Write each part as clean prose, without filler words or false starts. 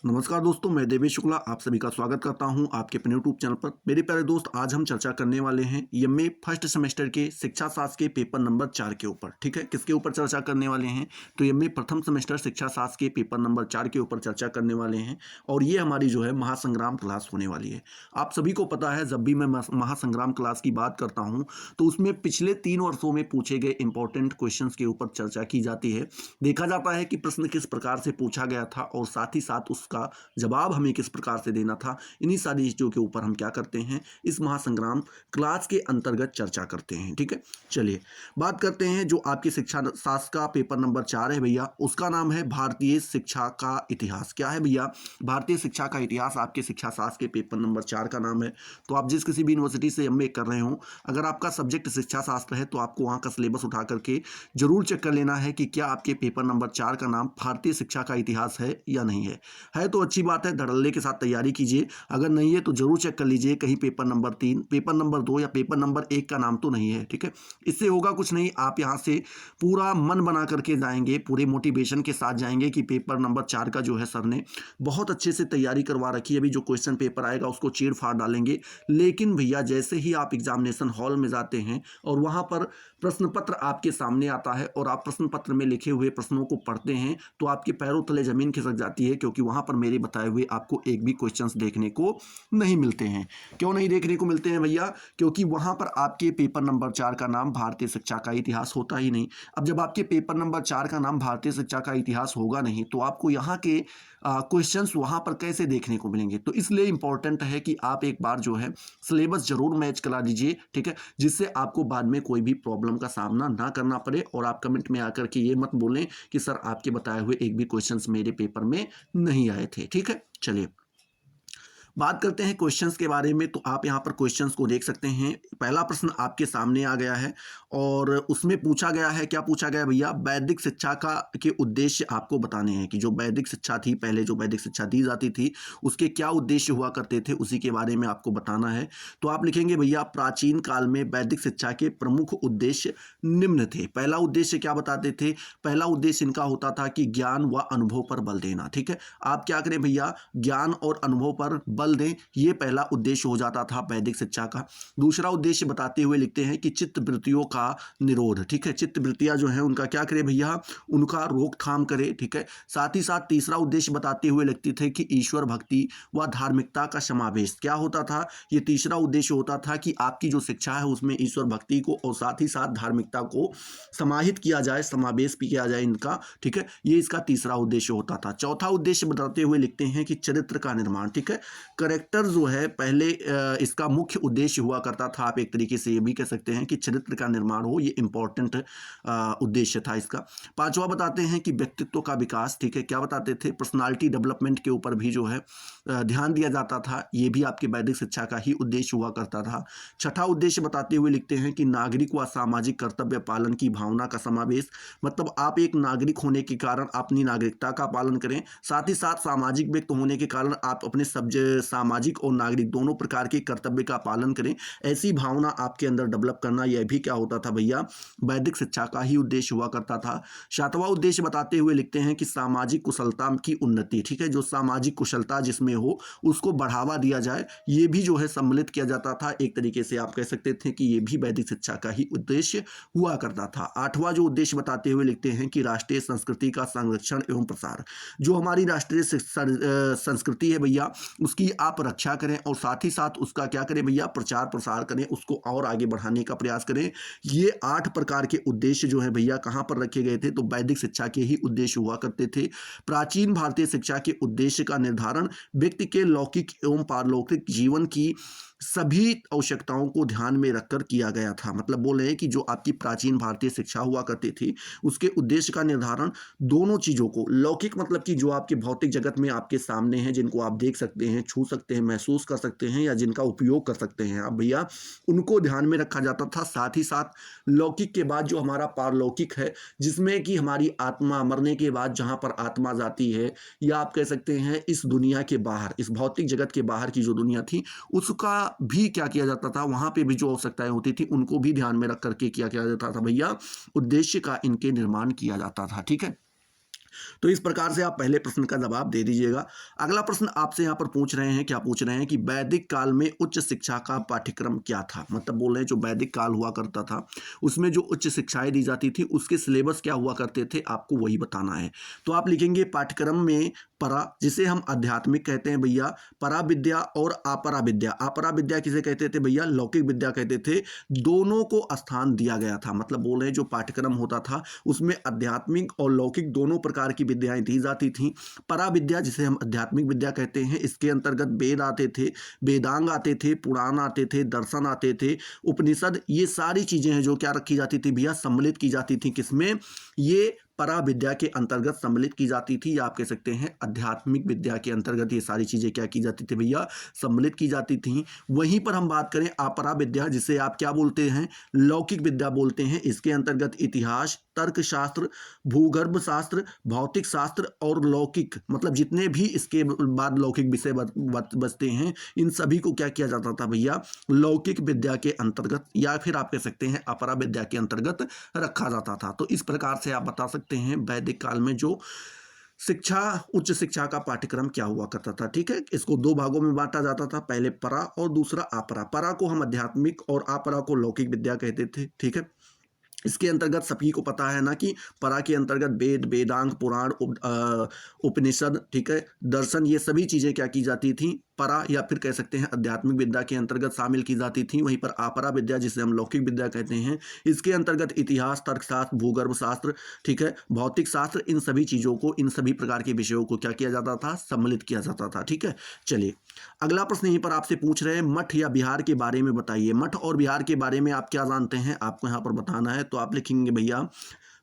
नमस्कार दोस्तों, मैं देवेश शुक्ला आप सभी का स्वागत करता हूं आपके अपने यूट्यूब चैनल पर। मेरे प्यारे दोस्त, आज हम चर्चा करने वाले हैं एमए फर्स्ट सेमेस्टर के शिक्षा शास्त्र के पेपर नंबर 4 के ऊपर। ठीक है, किसके ऊपर चर्चा करने वाले हैं? तो एमए प्रथम सेमेस्टर शिक्षा शास्त्र के पेपर नंबर 4 के ऊपर चर्चा करने वाले हैं। और ये हमारी जो है महासंग्राम क्लास होने वाली है। आप सभी को पता है, जब भी मैं महासंग्राम क्लास की बात करता हूँ तो उसमें पिछले 3 वर्षों में पूछे गए इंपॉर्टेंट क्वेश्चंस के ऊपर चर्चा की जाती है। देखा जाता है कि प्रश्न किस प्रकार से पूछा गया था और साथ ही साथ उसका जवाब हमें किस प्रकार से देना था। इन्हीं सारी चीज़ों के ऊपर हम क्या करते हैं, इस महासंग्राम क्लास के अंतर्गत चर्चा करते हैं। ठीक है, चलिए बात करते हैं जो आपकी शिक्षा शास्त्र का पेपर नंबर 4 है भैया, उसका नाम है भारतीय शिक्षा का इतिहास। क्या है भैया? भारतीय शिक्षा का इतिहास आपके शिक्षा शास्त्र के पेपर नंबर 4 का नाम है। तो आप जिस किसी भी यूनिवर्सिटी से एमए कर रहे हो, अगर आपका सब्जेक्ट शिक्षा शास्त्र है तो आपको वहाँ का सिलेबस उठा करके जरूर चेक कर लेना है कि क्या आपके पेपर नंबर 4 का नाम भारतीय शिक्षा का इतिहास है या नहीं है तो अच्छी बात है, धड़ल्ले के साथ तैयारी कीजिए। अगर नहीं है तो जरूर चेक कर लीजिए कहीं पेपर नंबर 3, पेपर नंबर 2 या पेपर नंबर 1 का नाम तो नहीं है। ठीक है, इससे होगा कुछ नहीं, आप यहाँ से पूरा मन बना करके जाएंगे, पूरे मोटिवेशन के साथ जाएंगे कि पेपर नंबर 4 का जो है सर ने बहुत अच्छे से तैयारी करवा रखी है। अभी जो क्वेश्चन पेपर आएगा उसको चीर फाड़ डालेंगे। लेकिन भैया जैसे ही आप एग्जामिनेशन हॉल में जाते हैं और वहाँ पर प्रश्न पत्र आपके सामने आता है और आप प्रश्न पत्र में लिखे हुए प्रश्नों को पढ़ते हैं तो आपके पैरों तले जमीन खिसक जाती है, क्योंकि वहाँ पर मेरे बताए हुए आपको एक भी क्वेश्चंस देखने को नहीं मिलते हैं। क्यों नहीं देखने को मिलते हैं भैया? क्योंकि वहाँ पर आपके पेपर नंबर 4 का नाम भारतीय शिक्षा का इतिहास होता ही नहीं। अब जब आपके पेपर नंबर 4 का नाम भारतीय शिक्षा का इतिहास होगा नहीं तो आपको यहाँ के क्वेश्चंस वहाँ पर कैसे देखने को मिलेंगे? तो इसलिए इंपॉर्टेंट है कि आप एक बार जो है सिलेबस जरूर मैच करा दीजिए। ठीक है, जिससे आपको बाद में कोई भी प्रॉब्लम का सामना ना करना पड़े और आप कमेंट में आकर के ये मत बोलें कि सर आपके बताए हुए एक भी क्वेश्चंस मेरे पेपर में नहीं आए थे। ठीक है, चलिए बात करते हैं क्वेश्चंस के बारे में। तो आप यहाँ पर क्वेश्चंस को देख सकते हैं। पहला प्रश्न आपके सामने आ गया है और उसमें पूछा गया है, क्या पूछा गया भैया? वैदिक शिक्षा का के उद्देश्य आपको बताने हैं कि जो वैदिक शिक्षा थी, पहले जो वैदिक शिक्षा दी जाती थी उसके क्या उद्देश्य हुआ करते थे, उसी के बारे में आपको बताना है। तो आप लिखेंगे भैया, प्राचीन काल में वैदिक शिक्षा के प्रमुख उद्देश्य निम्न थे। पहला उद्देश्य क्या बताते थे? पहला उद्देश्य इनका होता था कि ज्ञान व अनुभव पर बल देना। ठीक है, आप क्या करें भैया, ज्ञान और अनुभव पर बल दें, ये पहला उद्देश्य हो जाता था वैदिक शिक्षा का। दूसरा उद्देश्य बताते हुए लिखते हैं कि चित्त वृत्तियों का निरोध। ठीक है, चित्त वृत्तियां जो हैं उनका क्या करे भैया, उनका रोकथाम करे। ठीक है, साथ ही साथ तीसरा उद्देश्य बताते हुए लिखते थे कि ईश्वर भक्ति व धार्मिकता का समावेश। क्या होता था? ये तीसरा उद्देश्य होता था कि आपकी जो शिक्षा है उसमें ईश्वर भक्ति को और साथ ही साथ धार्मिकता को समाहित किया जाए, समावेश भी किया जाए इनका। ठीक है, ये इसका तीसरा उद्देश्य होता था। चौथा उद्देश्य बताते हुए लिखते हैं कि चरित्र का निर्माण। ठीक है, करेक्टर जो है पहले इसका मुख्य उद्देश्य हुआ करता था। आप एक तरीके से ये भी कह सकते हैं कि चरित्र का निर्माण हो, ये इंपॉर्टेंट उद्देश्य था इसका। पांचवा बताते हैं कि व्यक्तित्व का विकास। ठीक है, क्या बताते थे? पर्सनालिटी डेवलपमेंट के ऊपर भी जो है ध्यान दिया जाता था। ये भी आपकी वैदिक शिक्षा का ही उद्देश्य हुआ करता था। छठा उद्देश्य बताते हुए लिखते हैं कि नागरिक व सामाजिक कर्तव्य पालन की भावना का समावेश। मतलब आप एक नागरिक होने के कारण अपनी नागरिकता का पालन करें, साथ ही साथ सामाजिक व्यक्ति होने के कारण आप अपने सामाजिक और नागरिक दोनों प्रकार के कर्तव्य का पालन करें। ऐसी भावना आपके अंदर डेवलप करना, यह भी क्या होता था भैया, वैदिक शिक्षा का ही उद्देश्य हुआ करता था। सातवां उद्देश्य बताते हुए लिखते हैं कि सामाजिक कुशलता की उन्नति। ठीक है, जो सामाजिक कुशलता जिसमें हो उसको बढ़ावा दिया जाए, ये भी जो है सम्मिलित किया जाता था। एक तरीके से आप कह सकते थे कि ये भी वैदिक शिक्षा का ही उद्देश्य हुआ करता था। आठवां जो उद्देश्य बताते हुए लिखते हैं कि राष्ट्रीय संस्कृति का संरक्षण एवं प्रसार। जो हमारी राष्ट्रीय संस्कृति है भैया, उसकी आप रक्षा करें और साथ ही साथ उसका क्या करें भैया, प्रचार प्रसार करें, उसको और आगे बढ़ाने का प्रयास करें। ये 8 प्रकार के उद्देश्य जो है भैया कहाँ पर रखे गए थे? तो वैदिक शिक्षा के ही उद्देश्य हुआ करते थे। प्राचीन भारतीय शिक्षा के उद्देश्य का निर्धारण व्यक्ति के लौकिक एवं पारलौकिक जीवन की सभी आवश्यकताओं को ध्यान में रखकर किया गया था। मतलब बोल रहे हैं कि जो आपकी प्राचीन भारतीय शिक्षा हुआ करती थी उसके उद्देश्य का निर्धारण दोनों चीज़ों को, लौकिक मतलब कि जो आपके भौतिक जगत में आपके सामने हैं, जिनको आप देख सकते हैं, छू सकते हैं, महसूस कर सकते हैं या जिनका उपयोग कर सकते हैं आप भैया, उनको ध्यान में रखा जाता था। साथ ही साथ लौकिक के बाद जो हमारा पारलौकिक है, जिसमें कि हमारी आत्मा मरने के बाद जहाँ पर आत्मा जाती है, या आप कह सकते हैं इस दुनिया के बाहर, इस भौतिक जगत के बाहर की जो दुनिया थी उसका भी क्या किया जाता था, वहां पे भी जो आवश्यकताएं होती थी उनको भी ध्यान में रख करके किया जाता था भैया, उद्देश्य का इनके निर्माण किया जाता था। ठीक है, तो इस प्रकार से आप पहले प्रश्न का जवाब दे दीजिएगा। अगला प्रश्न आपसे यहाँ पर पूछ रहे हैं, क्या पूछ रहे हैं कि वैदिक काल में उच्च शिक्षा का पाठ्यक्रम क्या था। मतलब बोल रहे हैं जो वैदिक काल हुआ करता था उसमें जो उच्च शिक्षाएं दी जाती थी उसके सिलेबस क्या हुआ करते थे, आपको वही बताना है। तो आप लिखेंगे पाठ्यक्रम में परा, जिसे हम आध्यात्मिक कहते हैं भैया, परा विद्या और अपरा विद्या। अपरा विद्या किसे कहते थे भैया, लौकिक विद्या कहते थे। दोनों को स्थान दिया गया था। मतलब बोल रहे हैं जो पाठ्यक्रम होता था उसमें आध्यात्मिक और लौकिक दोनों प्रकार की विद्याएं दी जाती थी। परा विद्या जिसे हम आध्यात्मिक विद्या कहते हैं, इसके अंतर्गत वेद आते थे, वेदांग आते थे, पुराण आते थे, दर्शन आते थे, उपनिषद, ये सारी चीजें हैं जो क्या रखी जाती थी भैया, सम्मिलित की जाती थी। किसमें, ये परा विद्या के अंतर्गत सम्मिलित की जाती थी, या आप कह सकते हैं आध्यात्मिक विद्या के अंतर्गत ये सारी चीजें क्या की जाती थी भैया, सम्मिलित की जाती थी। वहीं पर हम बात करें अपरा विद्या, जिसे आप क्या बोलते हैं, लौकिक विद्या बोलते हैं। इसके अंतर्गत इतिहास, तर्कशास्त्र, भूगर्भ शास्त्र, भौतिक शास्त्र और लौकिक, मतलब जितने भी इसके बाद लौकिक विषय बचते हैं, इन सभी को क्या किया जाता था भैया, लौकिक विद्या के अंतर्गत या फिर आप कह सकते हैं अपरा विद्या के अंतर्गत रखा जाता था। तो इस प्रकार से आप बता सकते हैं वैदिक काल में जो शिक्षा, उच्च शिक्षा का पाठ्यक्रम क्या हुआ करता था। ठीक है, इसको दो भागों में बांटा जाता था, पहले परा और दूसरा अपरा। परा को हम आध्यात्मिक और अपरा को लौकिक विद्या कहते थे। ठीक है, इसके अंतर्गत सभी को पता है ना कि परा के अंतर्गत वेद, वेदांग, पुराण, उपनिषद, ठीक है, दर्शन, ये सभी चीजें क्या की जाती थी, परा या फिर कह सकते हैं आध्यात्मिक विद्या के अंतर्गत शामिल की जाती थी। वहीं पर अपरा विद्या जिसे हम लौकिक विद्या कहते हैं, इसके अंतर्गत इतिहास, तर्कशास्त्र, भूगर्भ शास्त्र, ठीक है, भौतिक शास्त्र, इन सभी चीजों को, इन सभी प्रकार के विषयों को क्या किया जाता था, सम्मिलित किया जाता था। ठीक है, चलिए अगला प्रश्न यहीं पर आपसे पूछ रहे हैं, मठ या विहार के बारे में बताइए। मठ और विहार के बारे में आप क्या जानते हैं, आपको यहाँ पर बताना है। तो आप लिखेंगे भैया,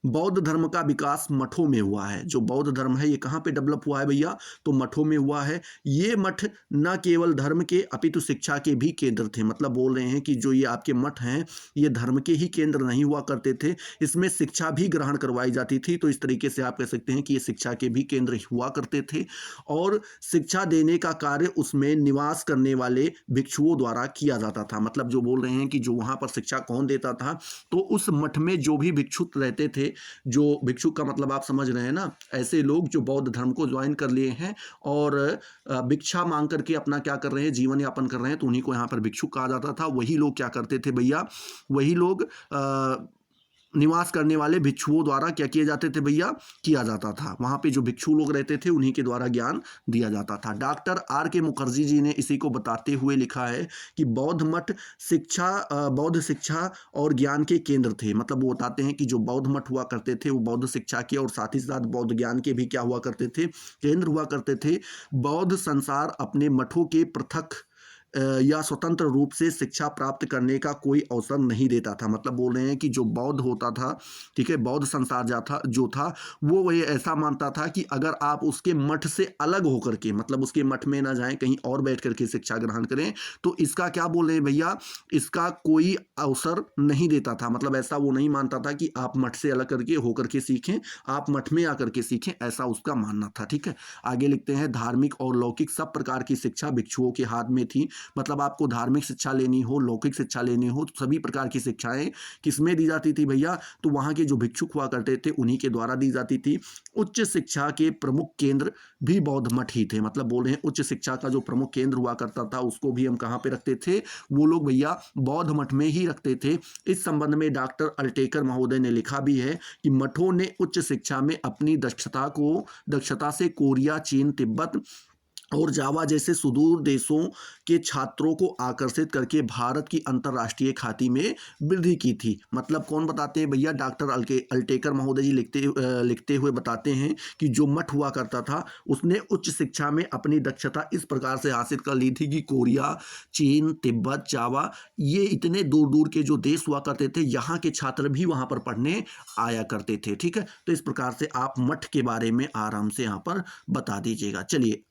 बौद्ध धर्म का विकास मठों में हुआ है। जो बौद्ध धर्म है ये कहाँ पे डेवलप हुआ है भैया, तो मठों में हुआ है। ये मठ न केवल धर्म के अपितु शिक्षा के भी केंद्र थे। मतलब बोल रहे हैं कि जो ये आपके मठ हैं ये धर्म के ही केंद्र नहीं हुआ करते थे, इसमें शिक्षा भी ग्रहण करवाई जाती थी। तो इस तरीके से आप कह सकते हैं कि ये शिक्षा के भी केंद्र हुआ करते थे और शिक्षा देने का कार्य उसमें निवास करने वाले भिक्षुओं द्वारा किया जाता था। मतलब जो बोल रहे हैं कि जो वहाँ पर शिक्षा कौन देता था, तो उस मठ में जो भी भिक्षुक रहते थे, जो भिक्षुक का मतलब आप समझ रहे हैं ना, ऐसे लोग जो बौद्ध धर्म को ज्वाइन कर लिए हैं और भिक्षा मांग करके अपना क्या कर रहे हैं, जीवन यापन कर रहे हैं, तो उन्हीं को यहाँ पर भिक्षुक कहा जाता था। वही लोग क्या करते थे भैया, वही लोग निवास करने वाले भिक्षुओं द्वारा क्या किए जाते थे भैया, किया जाता था। वहां पे जो भिक्षु लोग रहते थे उन्हीं के द्वारा ज्ञान दिया जाता था। डॉक्टर आर के मुखर्जी जी ने इसी को बताते हुए लिखा है कि बौद्ध मठ बौद्ध शिक्षा और ज्ञान के केंद्र थे। मतलब वो बताते हैं कि जो बौद्ध मठ हुआ करते थे वो बौद्ध शिक्षा के और साथ ही साथ बौद्ध ज्ञान के भी क्या हुआ करते थे, केंद्र हुआ करते थे। बौद्ध संसार अपने मठों के पृथक या स्वतंत्र रूप से शिक्षा प्राप्त करने का कोई अवसर नहीं देता था। मतलब बोल रहे हैं कि जो बौद्ध होता था, ठीक है, बौद्ध संसार जो था वो वही ऐसा मानता था कि अगर आप उसके मठ से अलग होकर के, मतलब उसके मठ में ना जाएं, कहीं और बैठ करके शिक्षा ग्रहण करें, तो इसका क्या बोल रहे हैं भैया, इसका कोई अवसर नहीं देता था। मतलब ऐसा वो नहीं मानता था कि आप मठ से अलग करके होकर के सीखें, आप मठ में आकर के सीखें, ऐसा उसका मानना था। ठीक है, आगे लिखते हैं, धार्मिक और लौकिक सब प्रकार की शिक्षा भिक्षुओं के हाथ में थी। मतलब आपको धार्मिक शिक्षा लेनी हो, लौकिक शिक्षा लेनी हो, तो सभी प्रकार की शिक्षाएं किसमें दी जाती थी भैया, तो वहां के जो भिक्षुक हुआ करते थे उन्हीं के द्वारा दी जाती थी। उच्च शिक्षा के प्रमुख केंद्र भी बौद्ध मठ ही थे। मतलब बोल रहे हैं उच्च शिक्षा का जो प्रमुख केंद्र हुआ करता था उसको भी हम कहां पे रखते थे, वो लोग भैया बौद्ध मठ में ही रखते थे। इस संबंध में डॉक्टर अल्टेकर महोदय ने लिखा भी है कि मठों ने उच्च शिक्षा में अपनी दक्षता से कोरिया, चीन, तिब्बत और जावा जैसे सुदूर देशों के छात्रों को आकर्षित करके भारत की अंतर्राष्ट्रीय ख्याति में वृद्धि की थी। मतलब कौन बताते हैं भैया, डॉक्टर अल्टेकर महोदय जी लिखते हुए बताते हैं कि जो मठ हुआ करता था उसने उच्च शिक्षा में अपनी दक्षता इस प्रकार से हासिल कर ली थी कि कोरिया, चीन, तिब्बत, जावा, ये इतने दूर दूर के जो देश हुआ करते थे, यहाँ के छात्र भी वहाँ पर पढ़ने आया करते थे। ठीक है, तो इस प्रकार से आप मठ के बारे में आराम से यहाँ पर बता दीजिएगा। चलिए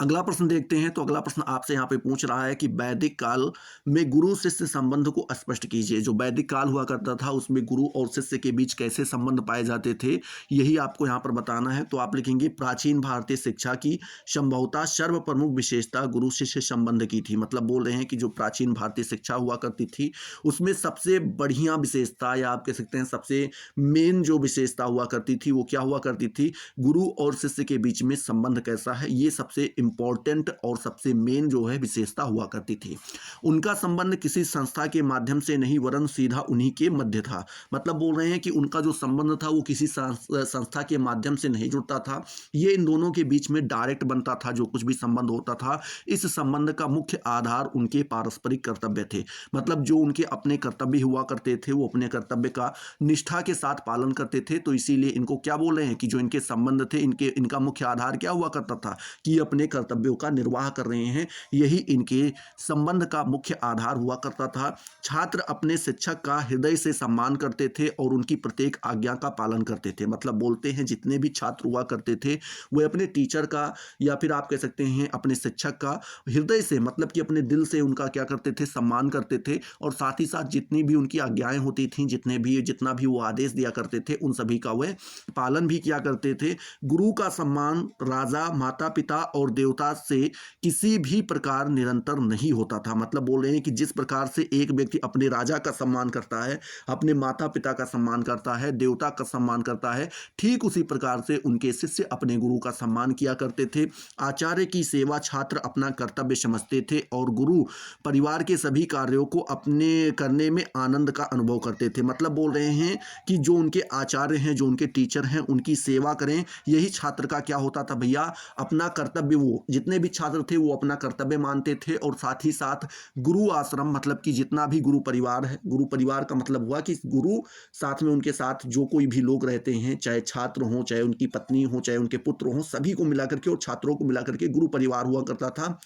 अगला प्रश्न देखते हैं। तो अगला प्रश्न आपसे यहाँ पे पूछ रहा है कि वैदिक काल में गुरु शिष्य संबंध को स्पष्ट कीजिए। जो वैदिक काल हुआ करता था उसमें गुरु और शिष्य के बीच कैसे संबंध पाए जाते थे, यही आपको यहाँ पर बताना है। तो आप लिखेंगे प्राचीन भारतीय शिक्षा की संभवतः सर्व प्रमुख विशेषता गुरु शिष्य संबंध की थी। मतलब बोल रहे हैं कि जो प्राचीन भारतीय शिक्षा हुआ करती थी उसमें सबसे बढ़िया विशेषता, या आप कह सकते हैं सबसे मेन जो विशेषता हुआ करती थी वो क्या हुआ करती थी, गुरु और शिष्य के बीच में संबंध कैसा है, ये सबसे इंपॉर्टेंट और सबसे मेन जो है विशेषता हुआ करती थी। उनका संबंध किसी संस्था के माध्यम से नहीं वरन सीधा उन्हीं के मध्य था। मतलब बोल रहे हैं कि उनका जो संबंध था वो किसी संस्था के माध्यम से नहीं जुड़ता था, ये इन दोनों के बीच में डायरेक्ट बनता था। जो कुछ भी संबंध होता था इस संबंध का मुख्य आधार उनके पारस्परिक कर्तव्य थे। मतलब जो उनके अपने कर्तव्य हुआ करते थे वो अपने कर्तव्य का निष्ठा के साथ पालन करते थे। तो इसीलिए इनको क्या बोल रहे हैं कि जो इनके संबंध थे इनका मुख्य आधार क्या हुआ करता था कि अपने कर्तव्यों का निर्वाह कर रहे हैं, यही इनके संबंध का मुख्य आधार हुआ करता था। छात्र अपने शिक्षक का हृदय से सम्मान करते थे और उनकी प्रत्येक आज्ञा का पालन करते थे। मतलब बोलते हैं जितने भी छात्र हुआ करते थे वे अपने टीचर का या फिर आप कह सकते हैं अपने शिक्षक का हृदय से, मतलब कि अपने दिल से उनका क्या करते थे, सम्मान करते थे। और साथ ही साथ जितनी भी उनकी आज्ञाएं होती थीं, जितना भी वो आदेश दिया करते थे उन सभी का वे पालन भी किया करते थे। गुरु का सम्मान राजा, माता पिता और देवता से किसी भी प्रकार निरंतर नहीं होता था। मतलब बोल रहे हैं कि जिस प्रकार से एक व्यक्ति अपने राजा का सम्मान करता है, अपने माता पिता का सम्मान करता है, देवता का सम्मान करता है, ठीक उसी प्रकार से उनके शिष्य अपने गुरु का सम्मान किया करते थे। आचार्य की सेवा छात्र अपना कर्तव्य समझते थे और गुरु परिवार के सभी कार्यों को अपने करने में आनंद का अनुभव करते थे। मतलब बोल रहे हैं कि जो उनके आचार्य हैं, जो उनके टीचर हैं, उनकी सेवा करें, यही छात्र का क्या होता था भैया, अपना कर्तव्य। वो जितने भी छात्र थे वो अपना कर्तव्य मानते थे और साथ ही साथ गुरु आश्रम, मतलब कि जितना भी गुरु परिवार है, गुरु परिवार का मतलब हुआ कि गुरु साथ में उनके साथ जो कोई भी लोग रहते हैं, चाहे छात्र हों, चाहे उनकी पत्नी हो, चाहे उनके पुत्र हों, सभी को मिलाकर के और छात्रों को मिलाकर के गुरु परिवार हुआ करता था।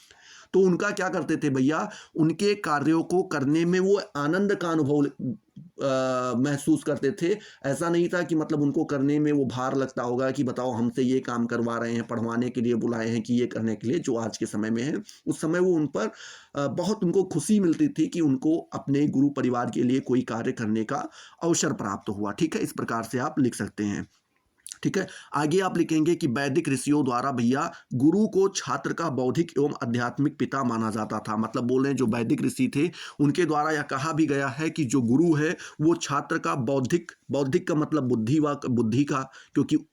तो उनका क्या करते थे भैया, उनके कार्यों को करने में वो आनंद का अनुभव महसूस करते थे। ऐसा नहीं था कि मतलब उनको करने में वो भार लगता होगा कि बताओ हमसे ये काम करवा रहे हैं, पढ़वाने के लिए बुलाए हैं कि ये करने के लिए, जो आज के समय में है। उस समय वो उन पर बहुत उनको खुशी मिलती थी कि उनको अपने गुरु परिवार के लिए कोई कार्य करने का अवसर प्राप्त हुआ। ठीक है, इस प्रकार से आप लिख सकते हैं। ठीक है, आगे आप लिखेंगे कि वैदिक ऋषियों द्वारा भैया गुरु को छात्र का बौद्धिक एवं आध्यात्मिक पिता माना जाता था। मतलब बोल रहे हैं जो वैदिक ऋषि थे उनके द्वारा यह कहा भी गया है कि जो गुरु है वो छात्र का बौद्धिक का मतलब बुद्धि का, क्योंकि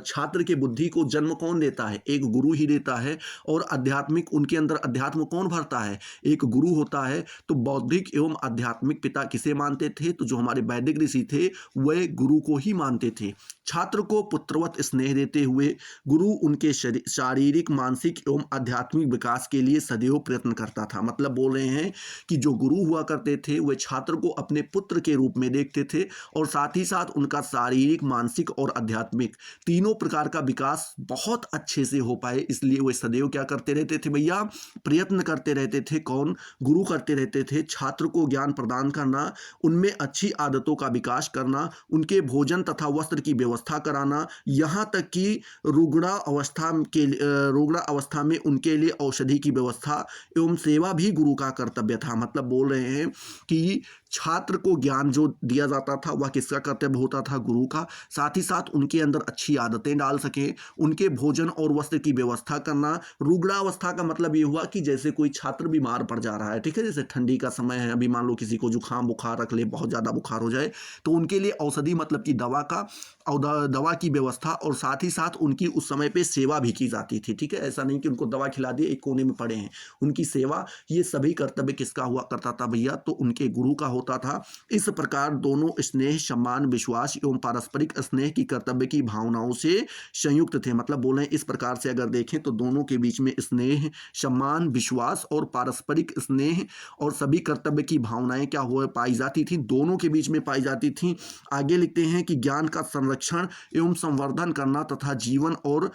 छात्र के बुद्धि को जन्म कौन देता है, एक गुरु ही देता है। और आध्यात्मिक, उनके अंदर अध्यात्म कौन भरता है, एक गुरु होता है। तो बौद्धिक एवं आध्यात्मिक पिता किसे मानते थे, तो जो हमारे वैदिक ऋषि थे वह गुरु को ही मानते थे। छात्र को पुत्रवत स्नेह देते हुए गुरु उनके शारीरिक, मानसिक एवं आध्यात्मिक विकास के लिए सदैव प्रयत्न करता था। मतलब बोल रहे हैं कि जो गुरु हुआ करते थे वे छात्र को अपने पुत्र के रूप में देखते थे और साथ ही साथ उनका शारीरिक, मानसिक और आध्यात्मिक तीनों प्रकार का विकास बहुत अच्छे से हो पाए, इसलिए वे सदैव क्या करते रहते थे भैया, प्रयत्न करते रहते थे। कौन, गुरु करते रहते थे छात्र को ज्ञान प्रदान करना, उनमें अच्छी आदतों का विकास करना, उनके भोजन तथा वस्त्र की व्यवस्था कराना, यहाँ तक कि रुग्ण अवस्था में उनके लिए औषधि की व्यवस्था एवं सेवा भी गुरु का कर्तव्य था। मतलब बोल रहे हैं कि छात्र को ज्ञान जो दिया जाता था वह किसका कर्तव्य होता था, गुरु का। साथ ही साथ उनके अंदर अच्छी आदतें डाल सके, उनके भोजन और वस्त्र की व्यवस्था करना। रुग्णावस्था का मतलब ये हुआ कि जैसे कोई छात्र बीमार पड़ जा रहा है, ठीक है, जैसे ठंडी का समय है, अभी मान लो किसी को जुकाम बुखार रख ले, बहुत ज़्यादा बुखार हो जाए, तो उनके लिए औषधि मतलब कि दवा की व्यवस्था और साथ ही साथ उनकी उस समय पे सेवा भी की जाती थी। ठीक है, ऐसा नहीं कि उनको दवा खिला दिए एक कोने में पड़े हैं, उनकी सेवा, ये सभी कर्तव्य किसका हुआ करता था भैया, तो उनके गुरु का होता था। इस प्रकार दोनों स्नेह, सम्मान, विश्वास एवं पारस्परिक स्नेह की कर्तव्य की भावनाओं से संयुक्त थे। मतलब बोले इस प्रकार से अगर देखें तो दोनों के बीच में स्नेह, सम्मान, विश्वास और पारस्परिक स्नेह और सभी कर्तव्य की भावनाएं क्या हुआ पाई जाती थी, दोनों के बीच में पाई जाती थी। आगे लिखते हैं कि ज्ञान का संरक्षण एवं संवर्धन करना तथा जीवन और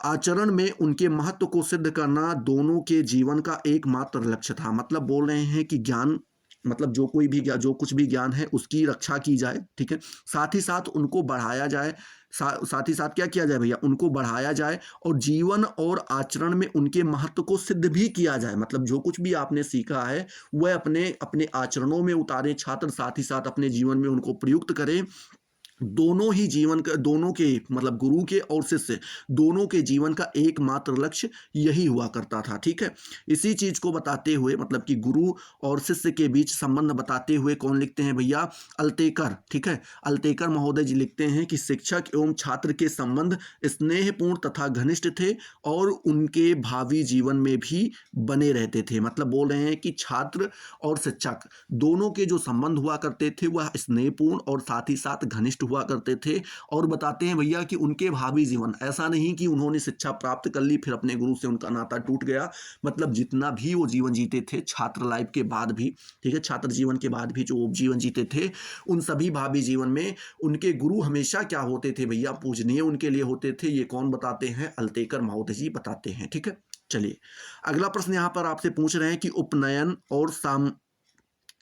आचरण में उनके महत्व को सिद्ध करना दोनों के जीवन का एकमात्र लक्ष्य था। मतलब बोल रहे हैं कि ज्ञान, मतलब जो कुछ भी ज्ञान है उसकी रक्षा की जाए, ठीक है, साथ ही साथ उनको बढ़ाया जाए, साथ ही साथ क्या किया जाए भैया, उनको बढ़ाया जाए और जीवन और आचरण में उनके महत्व को सिद्ध भी किया जाए। मतलब जो कुछ भी आपने सीखा है वह अपने अपने आचरणों में उतारे छात्र, साथ ही साथ अपने जीवन में उनको प्रयुक्त करें। दोनों ही जीवन का, दोनों के मतलब गुरु के और शिष्य दोनों के जीवन का एकमात्र लक्ष्य यही हुआ करता था। ठीक है, इसी चीज को बताते हुए मतलब कि गुरु और शिष्य के बीच संबंध बताते हुए कौन लिखते हैं भैया, अल्तेकर। ठीक है, अल्तेकर महोदय जी लिखते हैं कि शिक्षक एवं छात्र के संबंध स्नेहपूर्ण तथा घनिष्ठ थे और उनके भावी जीवन में भी बने रहते थे। मतलब बोल रहे हैं कि छात्र और शिक्षक दोनों के जो संबंध हुआ करते थे वह स्नेहपूर्ण और साथ ही साथ घनिष्ठ हुआ करते थे। और बताते हैं भैया कि उनके भावी जीवन, ऐसा नहीं कि उन्होंने शिक्षा प्राप्त कर ली फिर अपने गुरु से उनका नाता टूट गया। मतलब जितना भी वो जीवन जीते थे छात्र लाइफ के बाद भी, ठीक है, छात्र जीवन के बाद भी जो जीवन जीते थे, उन सभी भावी जीवन में उनके गुरु हमेशा क्या होते थे भैया, पूजनीय उनके लिए होते थे। ये कौन बताते हैं, अल्तेकर महोदय जी बताते हैं। ठीक है, चलिए अगला प्रश्न यहां पर आपसे पूछ रहे हैं कि उपनयन और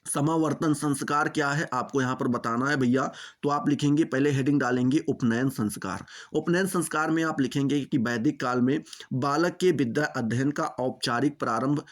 समावर्तन संस्कार क्या है, आपको यहां पर बताना है भैया। तो आप लिखेंगे, पहले हेडिंग डालेंगे उपनयन संस्कार। उपनयन संस्कार में आप लिखेंगे कि वैदिक काल में बालक के विद्या अध्ययन का औपचारिक प्रारंभ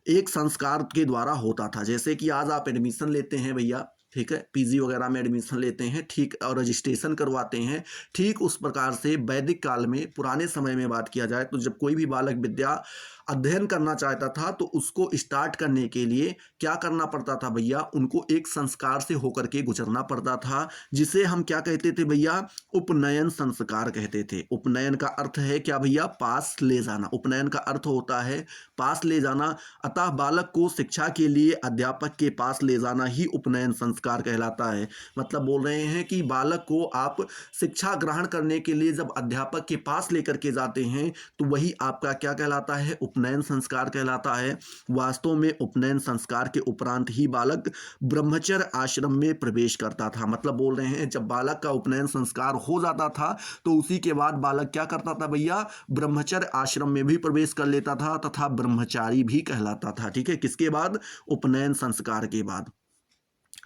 एक संस्कार के द्वारा होता था। जैसे कि आज आप एडमिशन लेते हैं भैया, ठीक है, पीजी वगैरह में एडमिशन लेते हैं, ठीक, और रजिस्ट्रेशन करवाते हैं, ठीक उस प्रकार से वैदिक काल में, पुराने समय में बात किया जाए तो जब कोई भी बालक विद्या अध्ययन करना चाहता था तो उसको स्टार्ट करने के लिए क्या करना पड़ता था भैया, उनको एक संस्कार से होकर के गुजरना पड़ता था, जिसे हम क्या कहते थे भैया, उपनयन संस्कार कहते थे। उपनयन का अर्थ है क्या भैया, पास ले जाना। उपनयन का अर्थ होता है पास ले जाना। अतः बालक को शिक्षा के लिए अध्यापक के पास ले जाना ही उपनयन संस्कार कहलाता है। मतलब बोल रहे हैं कि बालक को आप शिक्षा ग्रहण करने के लिए जब अध्यापक के पास लेकर के जाते हैं तो वही आपका क्या कहलाता है, उपनयन संस्कार कहलाता है। वास्तव में उपनयन संस्कार के उपरांत ही बालक ब्रह्मचर्य आश्रम में प्रवेश करता था। मतलब बोल रहे हैं जब बालक का उपनयन संस्कार हो जाता था तो उसी के बाद बालक क्या करता था भैया, ब्रह्मचर्य आश्रम में भी प्रवेश कर लेता था तथा ब्रह्मचारी भी कहलाता था। ठीक है, किसके बाद, उपनयन संस्कार के बाद।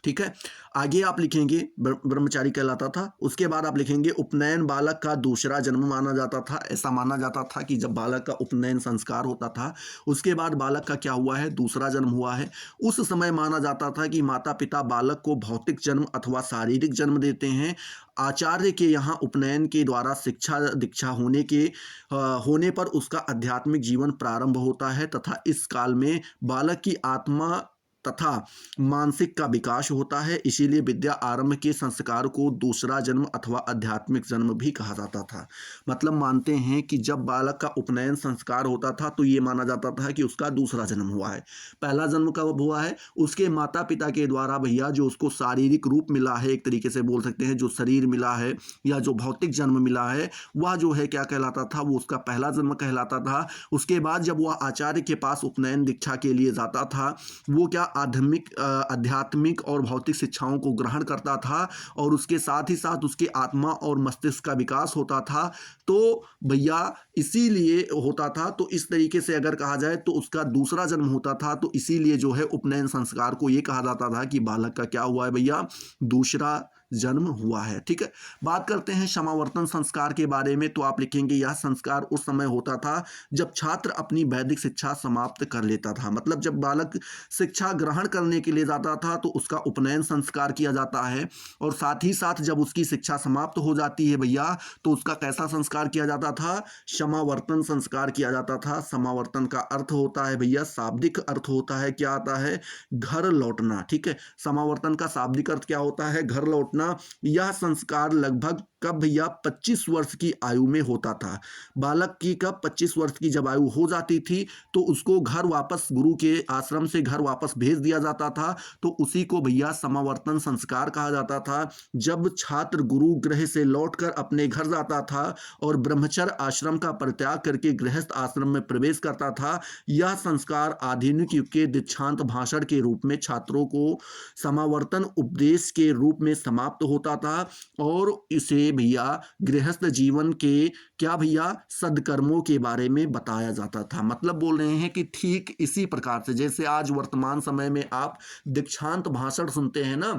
ठीक है, आगे आप लिखेंगे ब्रह्मचारी कहलाता था। उसके बाद आप लिखेंगे उपनयन बालक का दूसरा जन्म माना जाता था। ऐसा माना जाता था कि जब बालक का उपनयन संस्कार होता था उसके बाद बालक का क्या हुआ है, दूसरा जन्म हुआ है। उस समय माना जाता था कि माता पिता बालक को भौतिक जन्म अथवा शारीरिक जन्म देते हैं। आचार्य के यहाँ उपनयन के द्वारा शिक्षा दीक्षा होने पर उसका आध्यात्मिक जीवन प्रारंभ होता है तथा इस काल में बालक की आत्मा तथा मानसिक का विकास होता है। इसीलिए विद्या आरंभ के संस्कार को दूसरा जन्म अथवा आध्यात्मिक जन्म भी कहा जाता था। मतलब मानते हैं कि जब बालक का उपनयन संस्कार होता था तो ये माना जाता था कि उसका दूसरा जन्म हुआ है। पहला जन्म कब हुआ है, उसके माता पिता के द्वारा भैया जो उसको शारीरिक रूप मिला है, एक तरीके से बोल सकते हैं जो शरीर मिला है या जो भौतिक जन्म मिला है वह जो है क्या कहलाता था, वो उसका पहला जन्म कहलाता था। उसके बाद जब वह आचार्य के पास उपनयन दीक्षा के लिए जाता था वो क्या आध्यात्मिक और भौतिक शिक्षाओं को ग्रहण करता था और उसके साथ ही साथ उसके आत्मा और मस्तिष्क का विकास होता था। तो भैया इसीलिए होता था, तो इस तरीके से अगर कहा जाए तो उसका दूसरा जन्म होता था। तो इसीलिए जो है उपनयन संस्कार को ये कहा जाता था कि बालक का क्या हुआ है भैया, दूसरा जन्म हुआ है। ठीक है, बात करते हैं समावर्तन संस्कार के बारे में। तो आप लिखेंगे यह संस्कार उस समय होता था जब छात्र अपनी वैदिक शिक्षा समाप्त कर लेता था। मतलब जब बालक शिक्षा ग्रहण करने के लिए जाता था तो उसका उपनयन संस्कार किया जाता है और साथ ही साथ जब उसकी शिक्षा समाप्त हो जाती है भैया तो उसका कैसा संस्कार किया जाता था, समावर्तन संस्कार किया जाता था। समावर्तन का अर्थ होता है भैया, शाब्दिक अर्थ होता है, क्या आता है, घर लौटना। ठीक है, समावर्तन का शाब्दिक अर्थ क्या होता है, घर लौटना। यह संस्कार लगभग कब भैया, 25 वर्ष की आयु में होता था। बालक की कब, 25 वर्ष की जब आयु हो जाती थी तो उसको घर वापस, गुरु के आश्रम से घर वापस भेज दिया जाता था। तो उसी को भैया समावर्तन संस्कार कहा जाता था। जब छात्र गुरु गृह से लौटकर अपने घर जाता था और ब्रह्मचर्य आश्रम का परित्याग करके गृहस्थ आश्रम में प्रवेश करता था, यह संस्कार आधुनिक युग के दीक्षांत भाषण के रूप में छात्रों को समावर्तन उपदेश के रूप में समाप्त होता था और इसे भैया गृहस्थ जीवन के क्या भैया, सदकर्मों के बारे में बताया जाता था। मतलब बोल रहे हैं कि ठीक इसी प्रकार से जैसे आज वर्तमान समय में आप दीक्षांत भाषण सुनते हैं ना,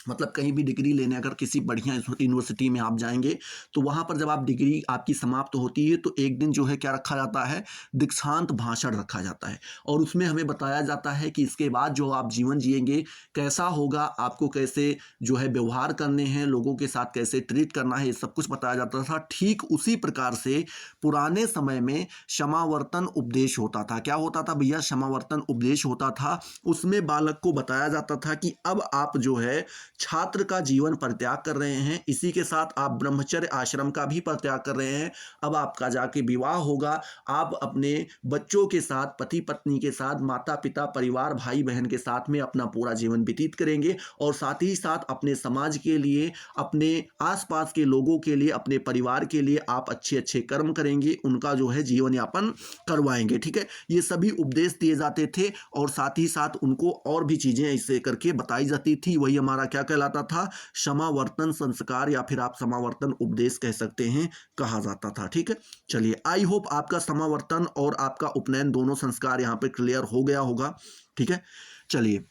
मतलब कहीं भी डिग्री लेने अगर किसी बढ़िया यूनिवर्सिटी में आप जाएंगे तो वहाँ पर जब आप डिग्री आपकी समाप्त होती है तो एक दिन जो है क्या रखा जाता है, दीक्षांत भाषण रखा जाता है। और उसमें हमें बताया जाता है कि इसके बाद जो आप जीवन जिएंगे कैसा होगा, आपको कैसे जो है व्यवहार करने हैं, लोगों के साथ कैसे ट्रीट करना है, ये सब कुछ बताया जाता था। ठीक उसी प्रकार से पुराने समय में समावर्तन उपदेश होता था। क्या होता था भैया? समावर्तन उपदेश होता था। उसमें बालक को बताया जाता था कि अब आप जो है छात्र का जीवन परित्याग कर रहे हैं, इसी के साथ आप ब्रह्मचर्य आश्रम का भी परित्याग कर रहे हैं। अब आपका जाके विवाह होगा, आप अपने बच्चों के साथ, पति पत्नी के साथ, माता पिता परिवार भाई बहन के साथ में अपना पूरा जीवन व्यतीत करेंगे और साथ ही साथ अपने समाज के लिए, अपने आसपास के लोगों के लिए, अपने परिवार के लिए आप अच्छे अच्छे कर्म करेंगे, उनका जो है जीवन यापन करवाएंगे। ठीक है, ये सभी उपदेश दिए जाते थे और साथ ही साथ उनको और भी चीजें ऐसे करके बताई जाती थी। वही हमारा क्या कहलाता था? समावर्तन संस्कार या फिर आप समावर्तन उपदेश कह सकते हैं, कहा जाता था। ठीक है, चलिए आई होप आपका समावर्तन और आपका उपनयन दोनों संस्कार यहां पे क्लियर हो गया होगा। ठीक है, चलिए